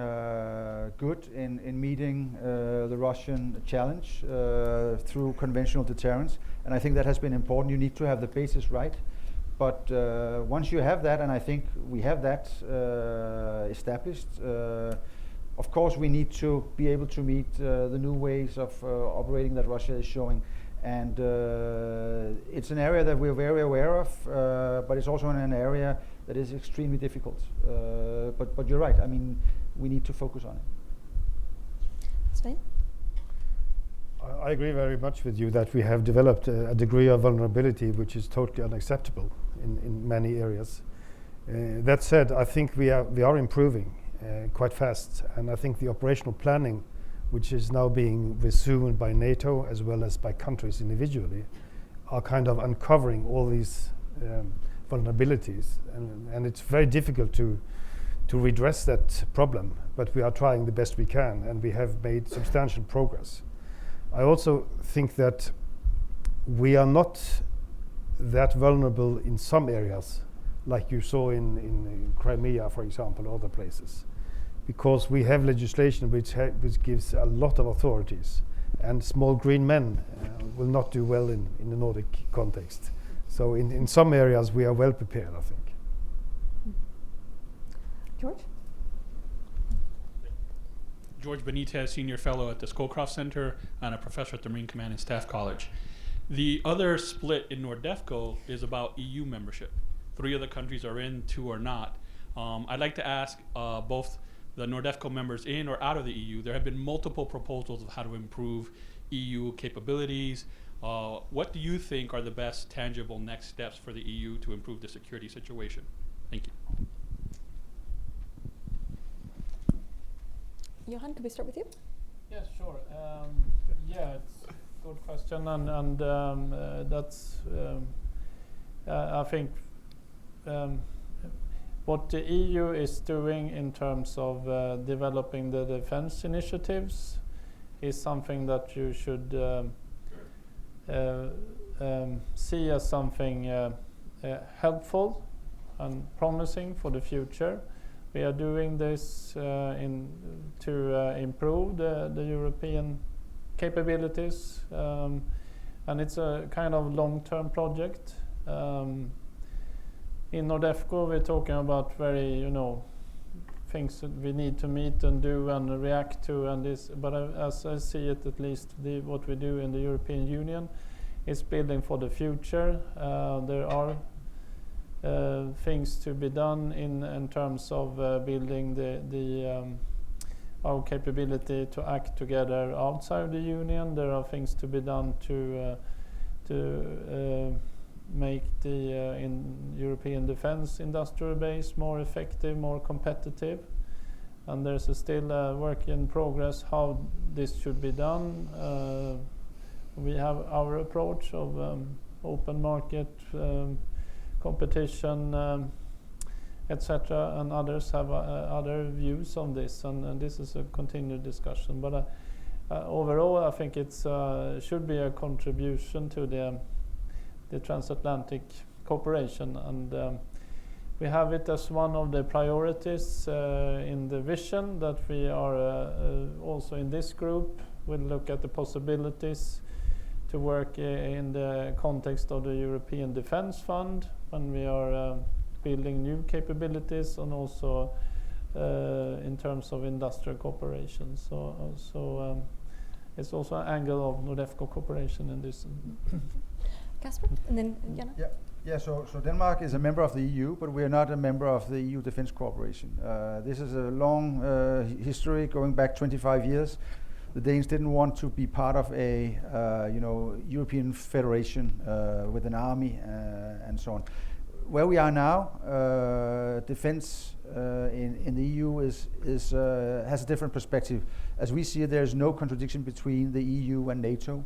good in meeting the Russian challenge through conventional deterrence. And I think that has been important. You need to have the basis right. But once you have that, and I think we have that established, of course we need to be able to meet the new ways of operating that Russia is showing. And it's an area that we're very aware of, but it's also in an area that is extremely difficult. But you're right, I mean, we need to focus on it. Svein? I agree very much with you that we have developed a degree of vulnerability which is totally unacceptable in many areas. That said, I think we are improving quite fast, and I think the operational planning, which is now being resumed by NATO as well as by countries individually, are kind of uncovering all these vulnerabilities, and it's very difficult to redress that problem, but we are trying the best we can, and we have made substantial progress. I also think that we are not that vulnerable in some areas, like you saw in Crimea, for example, or other places, because we have legislation which gives a lot of authorities, and small green men will not do well in the Nordic context. So in some areas we are well prepared, I think. George? George Benitez, Senior Fellow at the Scowcroft Center and a professor at the Marine Command and Staff College. The other split in NORDEFCO is about EU membership. 3 of the countries are in, 2 are not. I'd like to ask both the NORDEFCO members in or out of the EU. There have been multiple proposals of how to improve EU capabilities. What do you think are the best tangible next steps for the EU to improve the security situation? Thank you. Johan, could we start with you? Yes, sure. Yeah, it's a good question, and that's I think what the EU is doing in terms of developing the defense initiatives is something that you should see as something helpful and promising for the future. We are doing this to improve the European capabilities, and it's a kind of long-term project. In NORDEFCO, we're talking about very, things that we need to meet and do and react to, and this. But as I see it, at least what we do in the European Union is building for the future. There are things to be done in terms of building our capability to act together outside the Union. There are things to be done to make the European defense industrial base more effective, more competitive. And there's still a work in progress how this should be done. We have our approach of open market, competition, etc., and others have other views on this, and this is a continued discussion. But overall, I think it should be a contribution to the Transatlantic Cooperation, and we have it as one of the priorities in the vision that we are also in this group. We'll look at the possibilities to work in the context of the European Defence Fund when we are building new capabilities, and also in terms of industrial cooperation. So it's also an angle of NORDEFCO cooperation in this. Casper, and then Jana. Yeah. So Denmark is a member of the EU, but we are not a member of the EU Defence Cooperation. This is a long history going back 25 years. The Danes didn't want to be part of a European federation with an army and so on. Where we are now, defence in the EU has a different perspective. As we see it, there is no contradiction between the EU and NATO.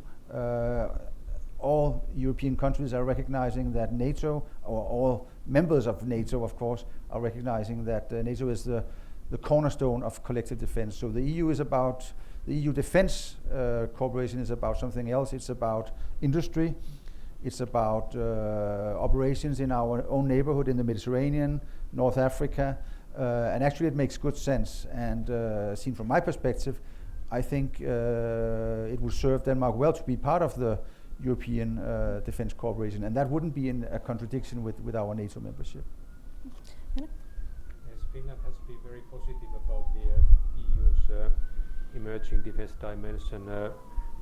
All European countries are recognizing that NATO, or all members of NATO, of course, are recognizing that NATO is the cornerstone of collective defense. So the EU Defense Cooperation is about something else. It's about industry. It's about operations in our own neighborhood in the Mediterranean, North Africa, and actually it makes good sense. And seen from my perspective, I think it would serve Denmark well to be part of the European Defence Cooperation, and that wouldn't be in a contradiction with our NATO membership. Yes, Finland has been very positive about the EU's emerging defence dimension.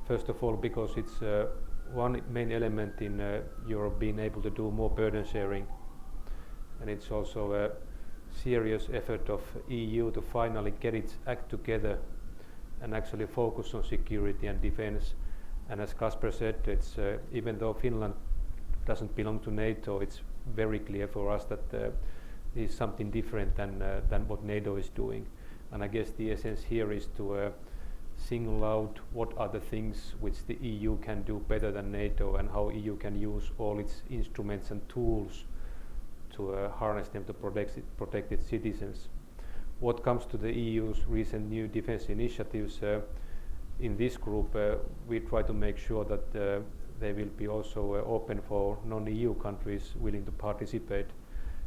First of all, because it's one main element in Europe being able to do more burden sharing, and it's also a serious effort of EU to finally get its act together and actually focus on security and defence. And as Casper said, it's even though Finland doesn't belong to NATO, it's very clear for us that is something different than what NATO is doing. And I guess the essence here is to single out what are the things which the EU can do better than NATO, and how EU can use all its instruments and tools to harness them to protect its citizens. What comes to the EU's recent new defense initiatives, in this group we try to make sure that they will be also open for non-EU countries willing to participate.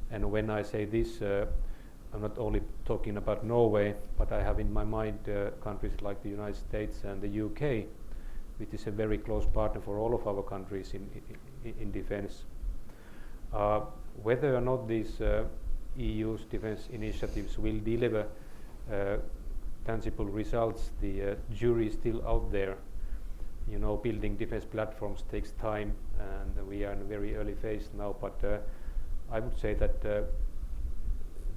And when I say this, I'm not only talking about Norway, but I have in my mind countries like the United States and the UK, which is a very close partner for all of our countries in defense. Whether or not these EU's defense initiatives will deliver tangible results, the jury is still out there. Building defense platforms takes time, and we are in a very early phase now, but I would say that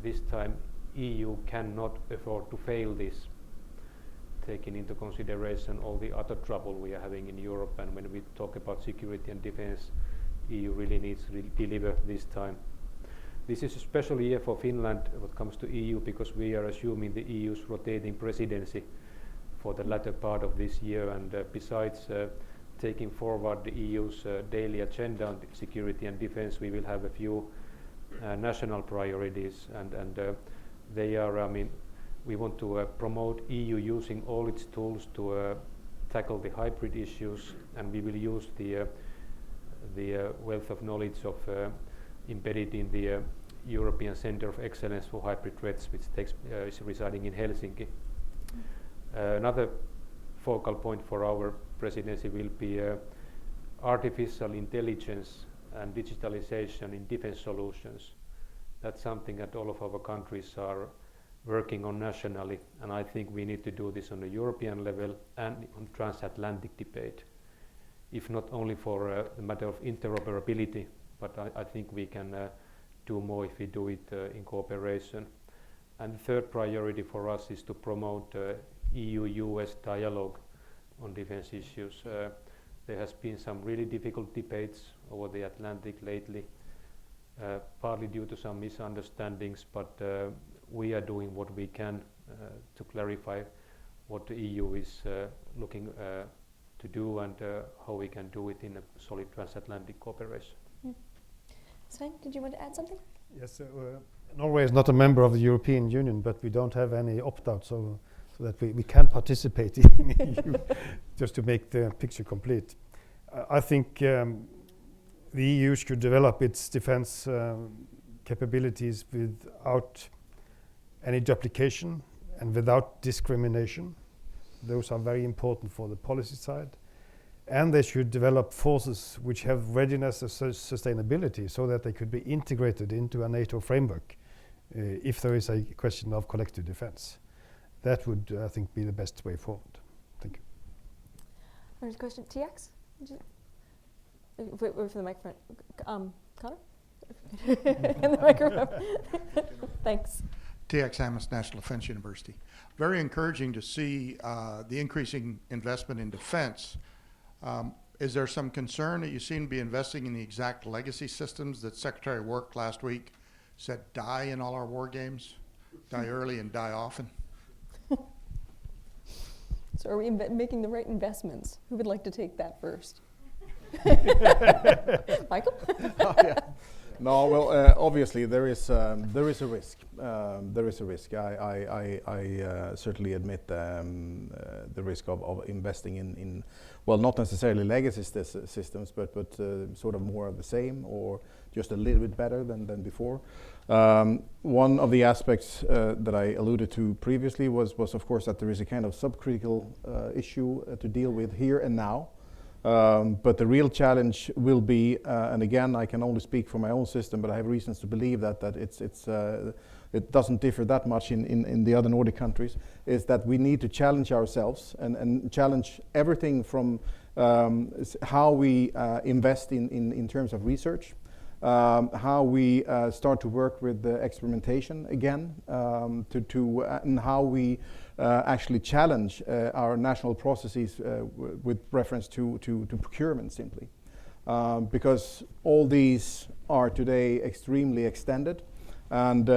this time EU cannot afford to fail this, taking into consideration all the other trouble we are having in Europe. And when we talk about security and defense, EU really needs to deliver this time. This is a special year for Finland when it comes to EU, because we are assuming the EU's rotating presidency for the latter part of this year. And besides taking forward the EU's daily agenda on security and defense, we will have a few national priorities, and they are, we want to promote EU using all its tools to tackle the hybrid issues, and we will use the wealth of knowledge of embedded in the European Center of Excellence for Hybrid Threats, which is residing in Helsinki. Another focal point for our presidency will be artificial intelligence and digitalization in defense solutions. That's something that all of our countries are working on nationally, and I think we need to do this on a European level and on transatlantic debate, if not only for the matter of interoperability, but I think we can do more if we do it in cooperation. And the third priority for us is to promote EU-US dialogue on defense issues. There has been some really difficult debates over the Atlantic lately, partly due to some misunderstandings, but we are doing what we can to clarify what the EU is looking to do and how we can do it in a solid transatlantic cooperation. Sven, did you want to add something? Yes, Norway is not a member of the European Union, but we don't have any opt-out, so that we can participate in the EU, just to make the picture complete. I think the EU should develop its defense capabilities without any duplication and without discrimination. Those are very important for the policy side. And they should develop forces which have readiness and sustainability so that they could be integrated into a NATO framework if there is a question of collective defense. That would, I think, be the best way forward. Thank you. There's a question. TX? Wait for the microphone. Connor? In the microphone. Thanks. TX Amos, National Defense University. Very encouraging to see the increasing investment in defense. Is there some concern that you seem to be investing in the exact legacy systems that Secretary of Work last week said die in all our war games? Die early and die often? So are we making the right investments? Who would like to take that first? Michael? Oh, yeah. No, well, obviously there is a risk. There is a risk. I certainly admit the risk of investing in well, not necessarily legacy systems, but sort of more of the same or just a little bit better than before. One of the aspects that I alluded to previously was of course that there is a kind of subcritical issue to deal with here and now. But the real challenge will be, and again, I can only speak for my own system, but I have reasons to believe that it doesn't differ that much in the other Nordic countries, is that we need to challenge ourselves and challenge everything from how we invest in terms of research, how we start to work with the experimentation again, and how we actually challenge our national processes with reference to procurement simply. Because all these are today extremely extended and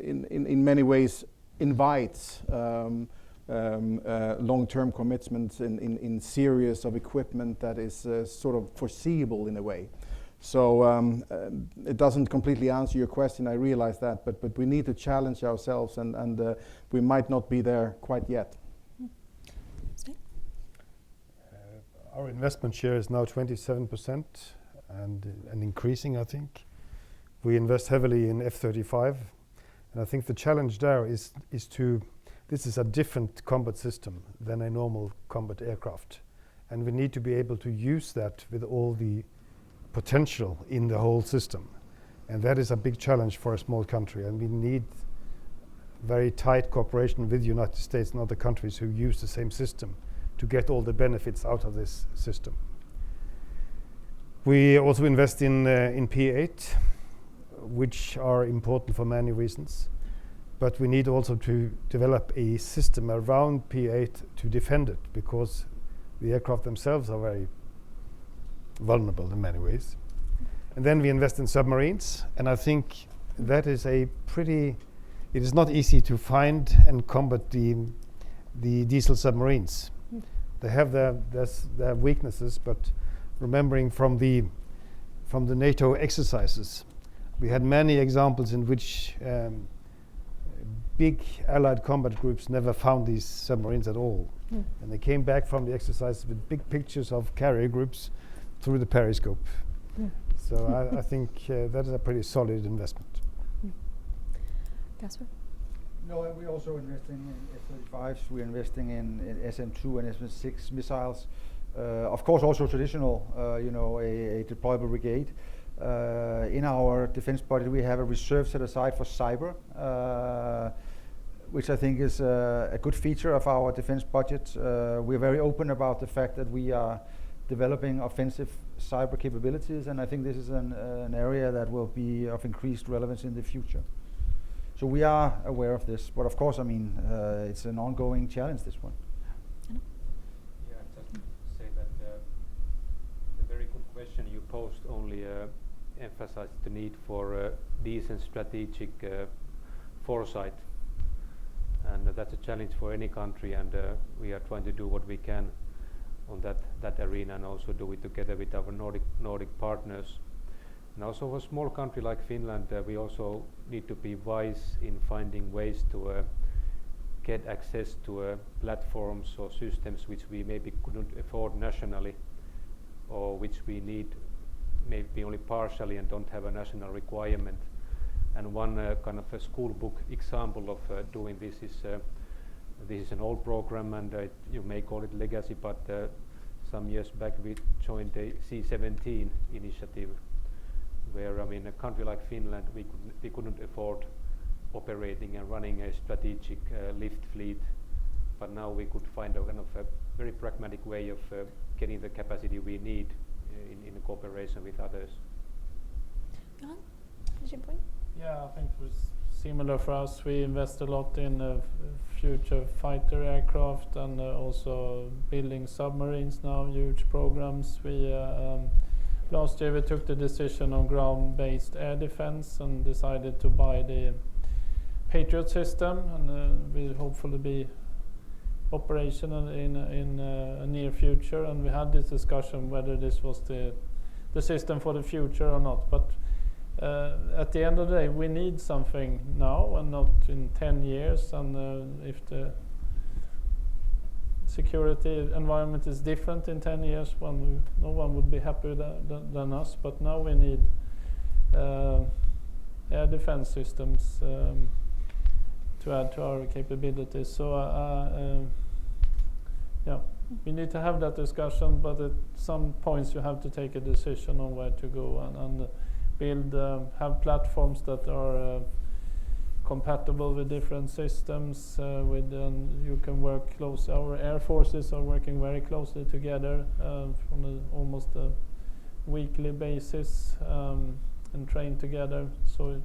in many ways invites long-term commitments in series of equipment that is sort of foreseeable in a way. So it doesn't completely answer your question, I realize that, but we need to challenge ourselves and we might not be there quite yet. Our investment share is now 27% and increasing, I think. We invest heavily in F-35, and I think the challenge there is this is a different combat system than a normal combat aircraft, and we need to be able to use that with all the potential in the whole system, and that is a big challenge for a small country, and we need very tight cooperation with the United States and other countries who use the same system to get all the benefits out of this system. We also invest in P8, which are important for many reasons, but we need also to develop a system around P8 to defend it, because the aircraft themselves are very vulnerable in many ways. And then we invest in submarines, and I think that is it is not easy to find and combat the diesel submarines. They have their weaknesses, but remembering from the NATO exercises, we had many examples in which big Allied combat groups never found these submarines at all. And they came back from the exercise with big pictures of carrier groups through the periscope. So I think that is a pretty solid investment. Casper? No, we're also investing in F-35s. We're investing in SM-2 and SM-6 missiles. Of course, also traditional, a deployable brigade. In our defense budget, we have a reserve set aside for cyber, which I think is a good feature of our defense budget. We're very open about the fact that we are developing offensive cyber capabilities, and I think this is an area that will be of increased relevance in the future. So we are aware of this, but of course, I mean, it's an ongoing challenge, this one. Yeah, just to say that the very good question you posed only emphasized the need for decent strategic foresight. And that's a challenge for any country, and we are trying to do what we can on that arena, and also do it together with our Nordic partners. And also for a small country like Finland, we also need to be wise in finding ways to get access to platforms or systems which we maybe couldn't afford nationally, or which we need maybe only partially and don't have a national requirement. And one kind of a school book example of doing this is an old program, and you may call it legacy, but some years back we joined the C-17 initiative, where, I mean, a country like Finland, we couldn't afford operating and running a strategic lift fleet, but now we could find a kind of a very pragmatic way of getting the capacity we need in cooperation with others. Johan, did you point? Yeah, I think it was similar for us. We invest a lot in future fighter aircraft, and also building submarines now, huge programs. We last year we took the decision on ground-based air defense and decided to buy the Patriot system, and will hopefully be operational in a near future. And we had this discussion whether this was the system for the future or not. But at the end of the day, we need something now and not in 10 years. And if the security environment is different in 10 years, no one would be happier than us. But now we need air defense systems to add to our capabilities. So yeah, we need to have that discussion, but at some points you have to take a decision on where to go and build, have platforms that are compatible with different systems. You can work close. Our air forces are working very closely together on almost a weekly basis and train together. So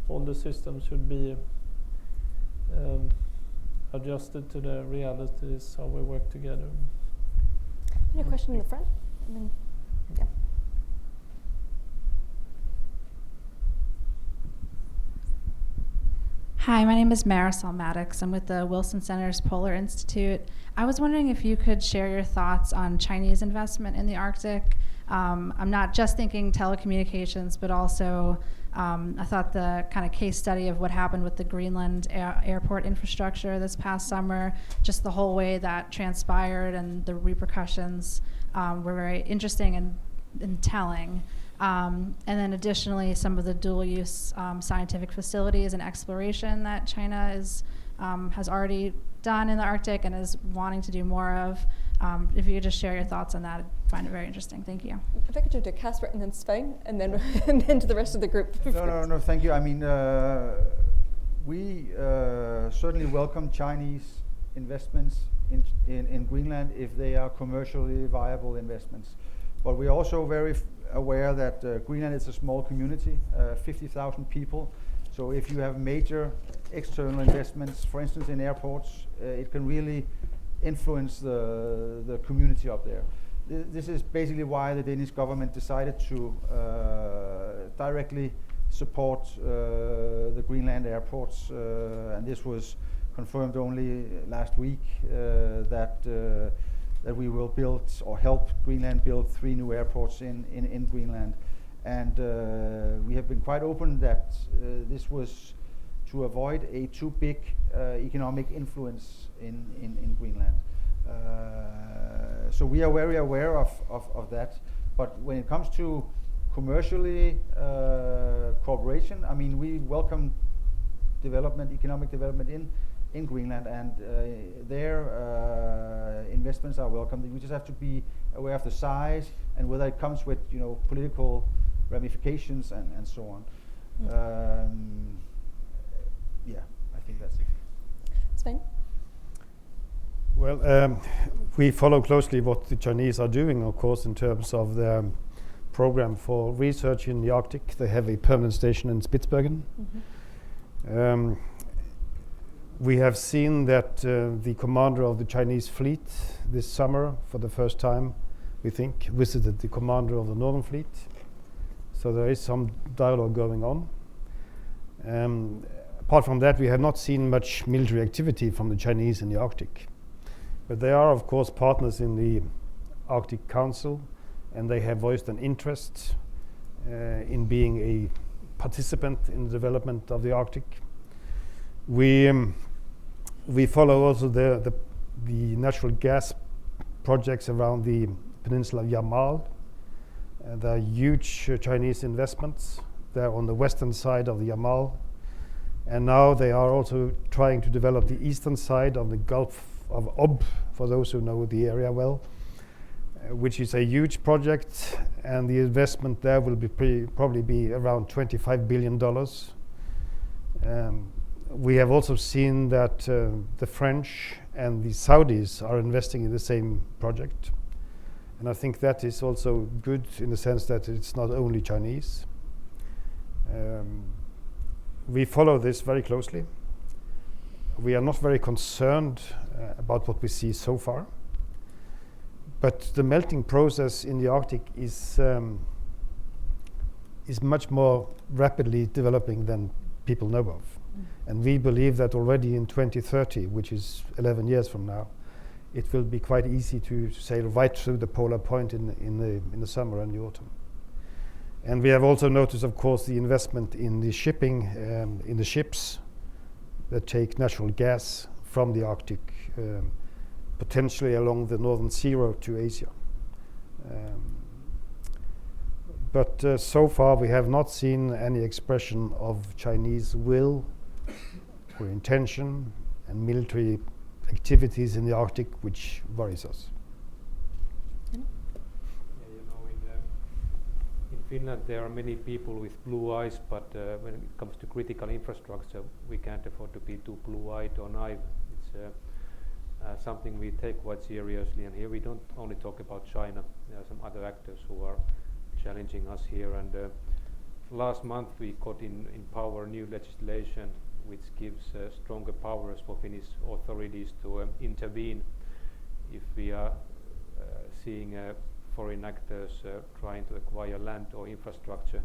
all the systems should be adjusted to the realities how we work together. Any question in the front? And then, yeah. Hi, my name is Marisol Maddox. I'm with the Wilson Center's Polar Institute. I was wondering if you could share your thoughts on Chinese investment in the Arctic. I'm not just thinking telecommunications, but also I thought the kind of case study of what happened with the Greenland airport infrastructure this past summer, just the whole way that transpired and the repercussions were very interesting and telling. And then additionally, some of the dual-use scientific facilities and exploration that China has already done in the Arctic and is wanting to do more of. If you could just share your thoughts on that, I'd find it very interesting. Thank you. If I could do to Casper and then Svein, and then and then to the rest of the group. No, thank you. I mean, we certainly welcome Chinese investments in Greenland if they are commercially viable investments. But we're also very aware that Greenland is a small community, 50,000 people. So if you have major external investments, for instance in airports, it can really influence the community up there. This is basically why the Danish government decided to directly support the Greenland airports, and this was confirmed only last week that we will build or help Greenland build 3 new airports in Greenland. And we have been quite open that this was to avoid a too big economic influence in Greenland. So we are very aware of that. But when it comes to commercially, cooperation. I mean, we welcome development, economic development in Greenland, and their investments are welcome. We just have to be aware of the size and whether it comes with, you know, political ramifications and so on. Yeah, I think that's it. Svein? Well, we follow closely what the Chinese are doing, of course, in terms of their program for research in the Arctic. They have a permanent station in Spitsbergen. We have seen that the commander of the Chinese fleet this summer, for the first time, we think, visited the commander of the Northern Fleet. So there is some dialogue going on. Apart from that, we have not seen much military activity from the Chinese in the Arctic. But they are, of course, partners in the Arctic Council, and they have voiced an interest in being a participant in the development of the Arctic. We follow also the natural gas projects around the peninsula of Yamal. There are huge Chinese investments there on the western side of the Yamal. And now they are also trying to develop the eastern side of the Gulf of Ob, for those who know the area well, which is a huge project, and the investment there will be probably be around $25 billion. We have also seen that the French and the Saudis are investing in the same project. And I think that is also good in the sense that it's not only Chinese. We follow this very closely. We are not very concerned about what we see so far. But the melting process in the Arctic is much more rapidly developing than people know of. And we believe that already in 2030, which is 11 years from now, it will be quite easy to sail right through the polar point in the summer and the autumn. And we have also noticed, of course, the investment in the shipping, in the ships that take natural gas from the Arctic, potentially along the Northern Sea route to Asia. But so far we have not seen any expression of Chinese will or intention and military activities in the Arctic which worries us. Yeah, you know, in Finland there are many people with blue eyes, but when it comes to critical infrastructure, we can't afford to be too blue-eyed or naive. It's something we take quite seriously, and here we don't only talk about China. There are some other actors who are challenging us here, and last month we got in power new legislation which gives stronger powers for Finnish authorities to intervene if we are seeing foreign actors trying to acquire land or infrastructure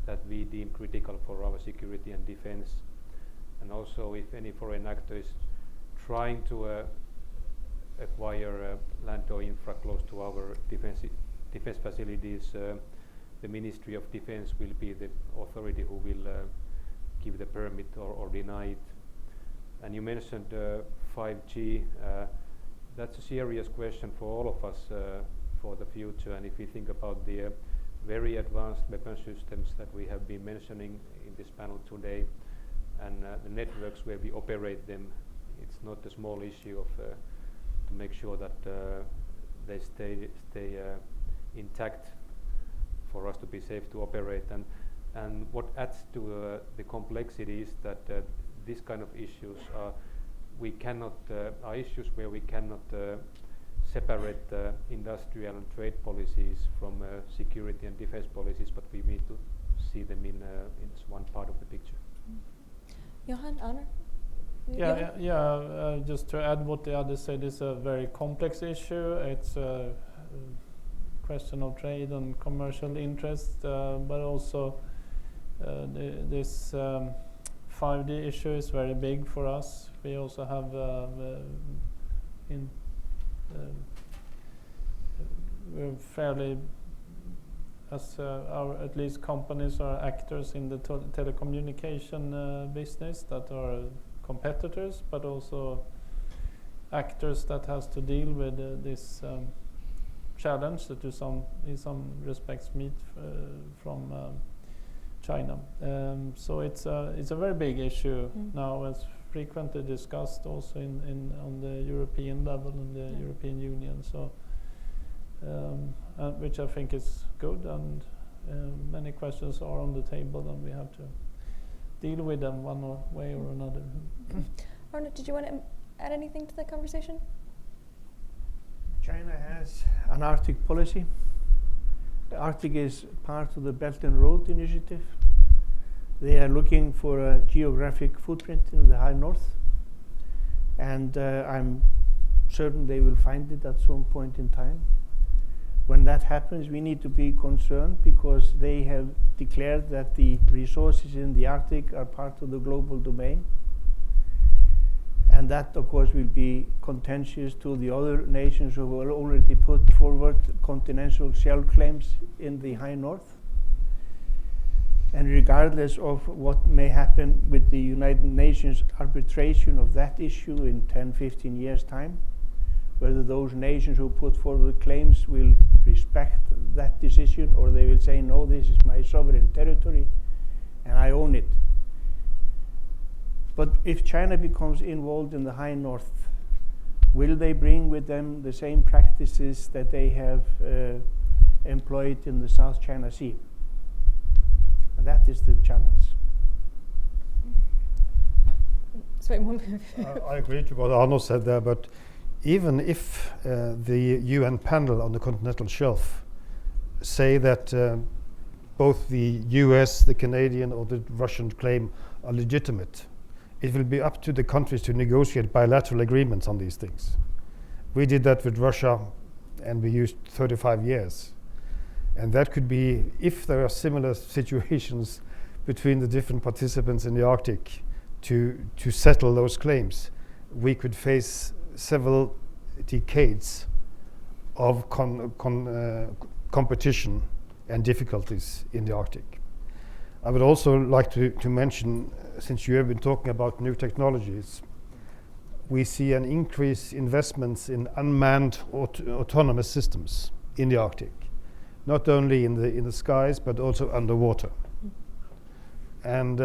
that we deem critical for our security and defense. And also if any foreign actor is trying to acquire land or infra close to our defense facilities, the Ministry of Defense will be the authority who will give the permit or deny it. And you mentioned 5G. That's a serious question for all of us for the future. And if we think about the very advanced weapon systems that we have been mentioning in this panel today, and the networks where we operate them, it's not a small issue of to make sure that they stay intact for us to be safe to operate. And what adds to the complexity is that this kind of issues are issues where we cannot separate industrial and trade policies from security and defense policies, but we need to see them in one part of the picture. Johan, Anna? Just to add what the others said, it's a very complex issue. It's a question of trade and commercial interest, but also this 5G issue is very big for us. We also have we're fairly, as our at least companies are actors in the telecommunication business that are competitors, but also actors that has to deal with this challenge that in some respects meet from China. So it's a very big issue now, as frequently discussed also on the European level in the European Union. So which I think is good, and many questions are on the table, and we have to deal with them one way or another. Arne, did you want to add anything to the conversation? China has an Arctic policy. The Arctic is part of the Belt and Road Initiative. They are looking for a geographic footprint in the high north, and I'm certain they will find it at some point in time. When that happens, we need to be concerned, because they have declared that the resources in the Arctic are part of the global domain. And that, of course, will be contentious to the other nations who have already put forward continental shelf claims in the high north. And regardless of what may happen with the United Nations arbitration of that issue in 10, 15 years' time, whether those nations who put forward claims will respect that decision, or they will say, no, this is my sovereign territory and I own it. But if China becomes involved in the high north, will they bring with them the same practices that they have employed in the South China Sea? And that is the challenge. I agree to what Arno said there, but even if the UN panel on the continental shelf say that both the US, the Canadian or the Russian claim are legitimate, it will be up to the countries to negotiate bilateral agreements on these things. We did that with Russia, and we used 35 years. And that could be, if there are similar situations between the different participants in the Arctic, to settle those claims, we could face several decades of competition and difficulties in the Arctic. I would also like to mention, since you have been talking about new technologies, we see an increased investments in unmanned autonomous systems in the Arctic, not only in the skies but also underwater. And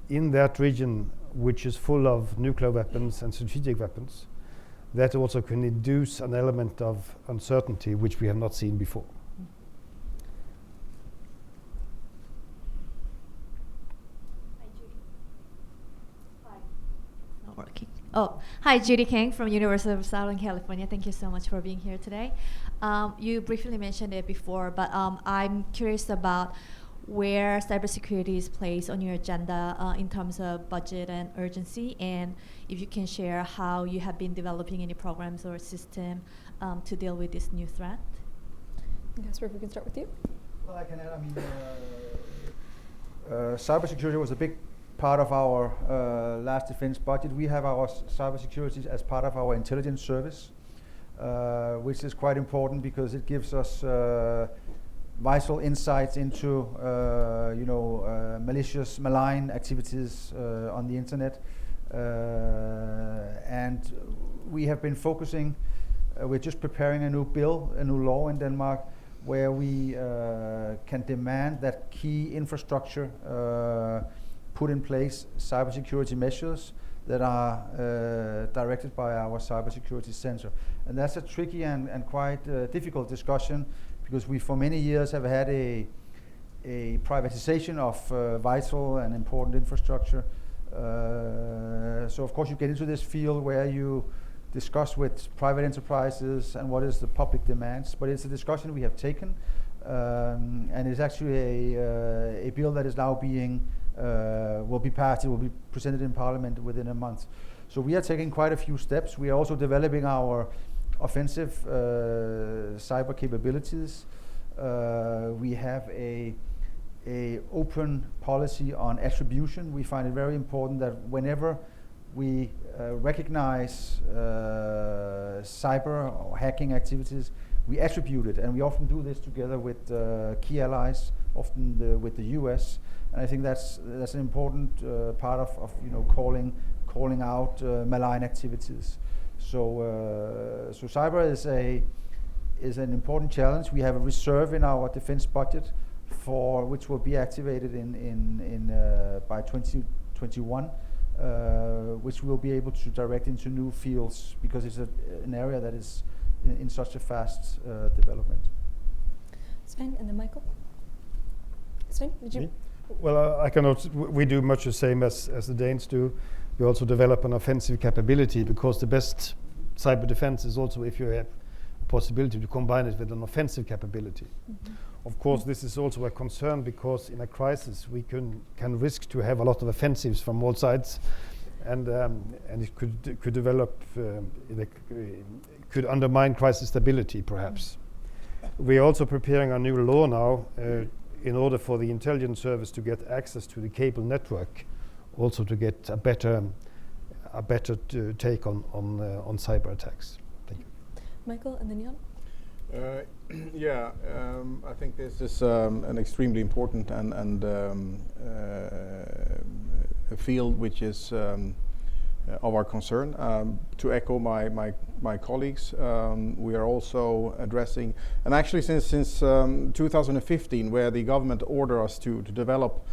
in that region, which is full of nuclear weapons and strategic weapons, that also can induce an element of uncertainty which we have not seen before. Working. Oh, hi, Judy Kang from University of Southern California. Thank you so much for being here today. You briefly mentioned it before, but I'm curious about where cybersecurity is placed on your agenda in terms of budget and urgency, and if you can share how you have been developing any programs or system to deal with this new threat. Casper, if we can start with you. Well, I can add, cybersecurity was a big part of our last defense budget. We have our cybersecurity as part of our intelligence service, which is quite important because it gives us vital insights into malicious, malign activities on the internet. And we have been focusing, we're just preparing a new bill, a new law in Denmark, where we can demand that key infrastructure put in place cybersecurity measures that are directed by our cybersecurity center. And that's a tricky and quite difficult discussion, because we for many years have had a privatization of vital and important infrastructure. So of course you get into this field where you discuss with private enterprises and what is the public demands, but it's a discussion we have taken, and it's actually a bill that is now being will be passed. It will be presented in Parliament within a month. So we are taking quite a few steps. We are also developing our offensive cyber capabilities. We have a open policy on attribution. We find it very important that whenever we recognize cyber or hacking activities, we attribute it, and we often do this together with key allies, often with the US. And I think that's an important part of calling out malign activities. So cyber is is an important challenge. We have a reserve in our defense budget for which will be activated by 2021, which we'll be able to direct into new fields because it's an area that is in such a fast development. Sven, and then Michael. Sven, did you? Me? Well, I cannot. We do much the same as the Danes do. We also develop an offensive capability because the best cyber defense is also if you have a possibility to combine it with an offensive capability. Mm-hmm. Of course, this is also a concern because in a crisis we can risk to have a lot of offensives from all sides, and it could develop, could undermine crisis stability perhaps. We are also preparing a new law now in order for the intelligence service to get access to the cable network, also to get a better take on cyber attacks. Thank you. Michael, and then Jan. I think this is an extremely important and a field which is of our concern. To echo my colleagues, we are also addressing, and actually since 2015, where the government ordered us to develop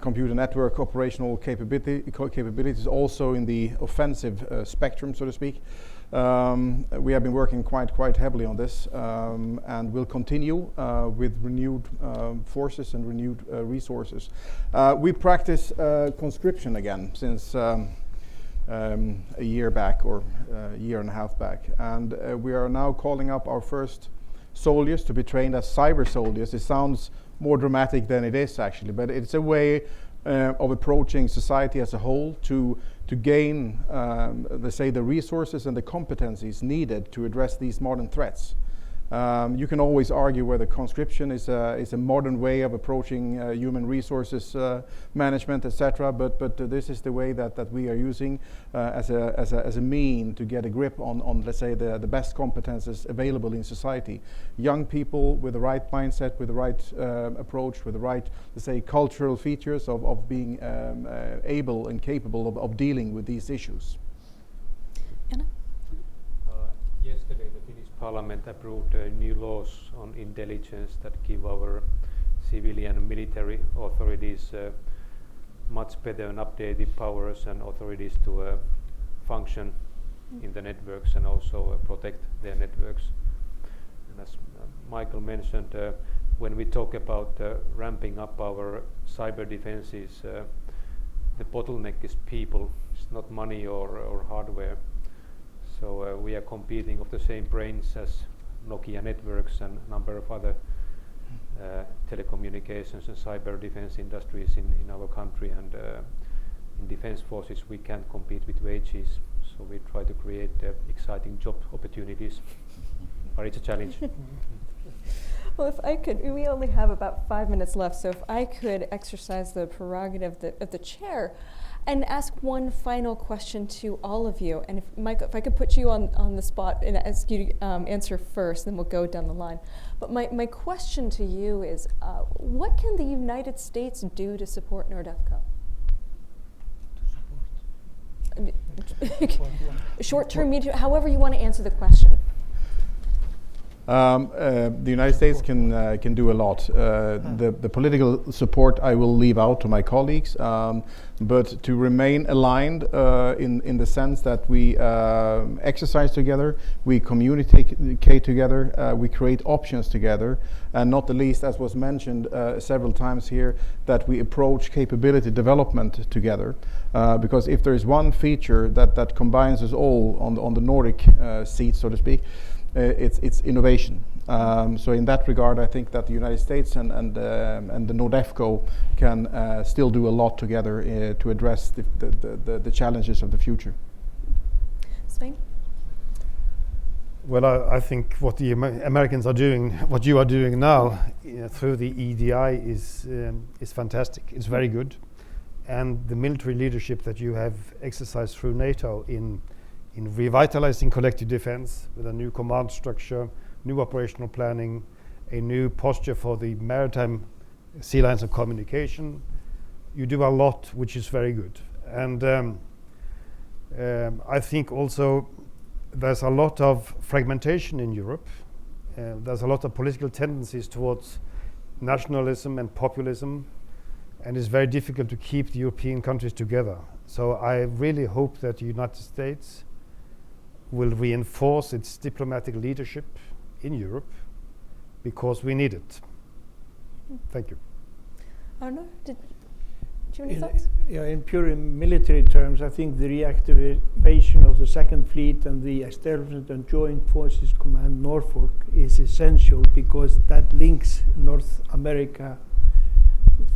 computer network operational capabilities also in the offensive spectrum, so to speak. We have been working quite heavily on this, and will continue with renewed forces and renewed resources. We practice conscription again since a year back or a year and a half back, and we are now calling up our first soldiers to be trained as cyber soldiers. It sounds more dramatic than it is actually, but it's a way of approaching society as a whole to gain, let's say, the resources and the competencies needed to address these modern threats. You can always argue whether conscription is a modern way of approaching human resources management, etc. But this is the way that we are using as a mean to get a grip on let's say the best competences available in society. Young people with the right mindset, with the right approach, with the right, let's say, cultural features of being able and capable of dealing with these issues. Anna? Yesterday, the Finnish Parliament approved new laws on intelligence that give our civilian and military authorities much better and updated powers and authorities to function in the networks and also protect their networks. And as Michael mentioned, when we talk about ramping up our cyber defenses, the bottleneck is people. It's not money or hardware. So we are competing of the same brains as Nokia Networks and a number of other telecommunications and cyber defense industries in our country. And in defense forces, we can't compete with wages. So we try to create exciting job opportunities. But it's a challenge. Well, if I could, we only have about 5 minutes left, so if I could exercise the prerogative of the chair and ask one final question to all of you. And if Michael, if I could put you on the spot and ask you to answer first, then we'll go down the line. But my question to you is, what can the United States do to support NORDEFCO? Short term, medium, however you want to answer the question. The United States can do a lot. The political support I will leave out to my colleagues, but to remain aligned in the sense that we exercise together, we communicate together, we create options together, and not the least, as was mentioned several times here, that we approach capability development together. Because if there is one feature that combines us all on the Nordic seat, so to speak, it's innovation. So in that regard, I think that the United States and the NORDEFCO can still do a lot together to address the challenges of the future. Sven? Well, I think what the Americans are doing, what you are doing now through the EDI is fantastic. It's very good, and the military leadership that you have exercised through NATO in revitalizing collective defense with a new command structure, new operational planning, a new posture for the maritime sea lines of communication. You do a lot, which is very good. And I think also there's a lot of fragmentation in Europe, there's a lot of political tendencies towards nationalism and populism, and it's very difficult to keep the European countries together. So I really hope that the United States will reinforce its diplomatic leadership in Europe, because we need it. Thank you. Arno, do you have any thoughts? Yeah, in pure military terms, I think the reactivation of the Second Fleet and the establishment of Joint Forces Command Norfolk is essential, because that links North America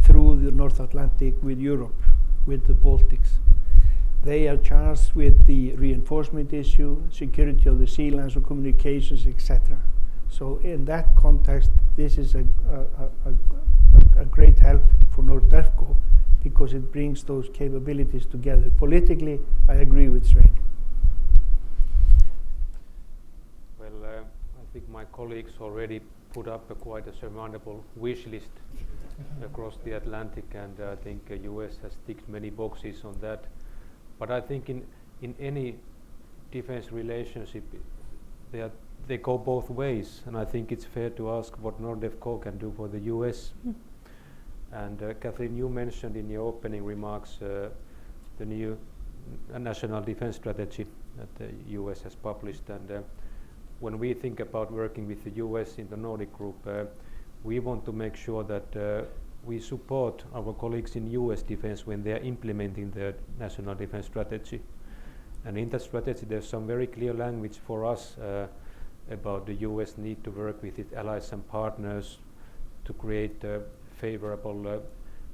through the North Atlantic with Europe, with the Baltics. They are charged with the reinforcement issue, security of the sea lines of communications, etc. So in that context, this is a great help for NORDEFCO, because it brings those capabilities together. Politically, I agree with Svein. Well, I think my colleagues already put up quite a surmountable wish list across the Atlantic, and I think the US has ticked many boxes on that. But I think in any defense relationship, they go both ways, and I think it's fair to ask what NORDEFCO can do for the US. And Catherine, you mentioned in your opening remarks the new national defense strategy that the US has published, and when we think about working with the US in the Nordic group, we want to make sure that we support our colleagues in US defense when they are implementing their national defense strategy. And in that strategy, there's some very clear language for us about the US need to work with its allies and partners to create favorable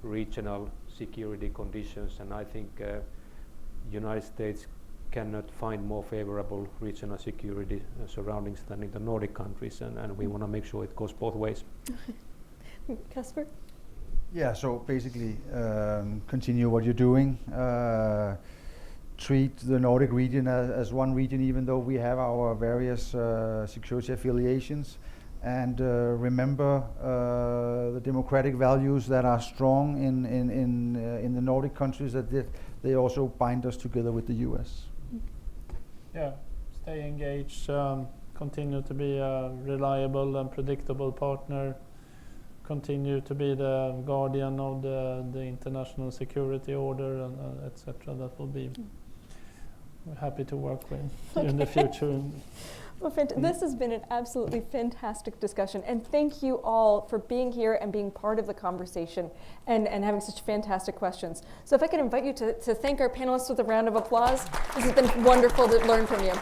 regional security conditions. And I think United States cannot find more favorable regional security surroundings than in the Nordic countries, and we want to make sure it goes both ways. Kasper? Yeah, so basically continue what you're doing. Treat the Nordic region as one region, even though we have our various security affiliations. And remember the democratic values that are strong in the Nordic countries, that they also bind us together with the US. Yeah, stay engaged, continue to be a reliable and predictable partner, continue to be the guardian of the international security order, and etc. That will be, we're happy to work with in the future. Well, this has been an absolutely fantastic discussion, and thank you all for being here and being part of the conversation and having such fantastic questions. So if I could invite you to thank our panelists with a round of applause. This has been wonderful to learn from you.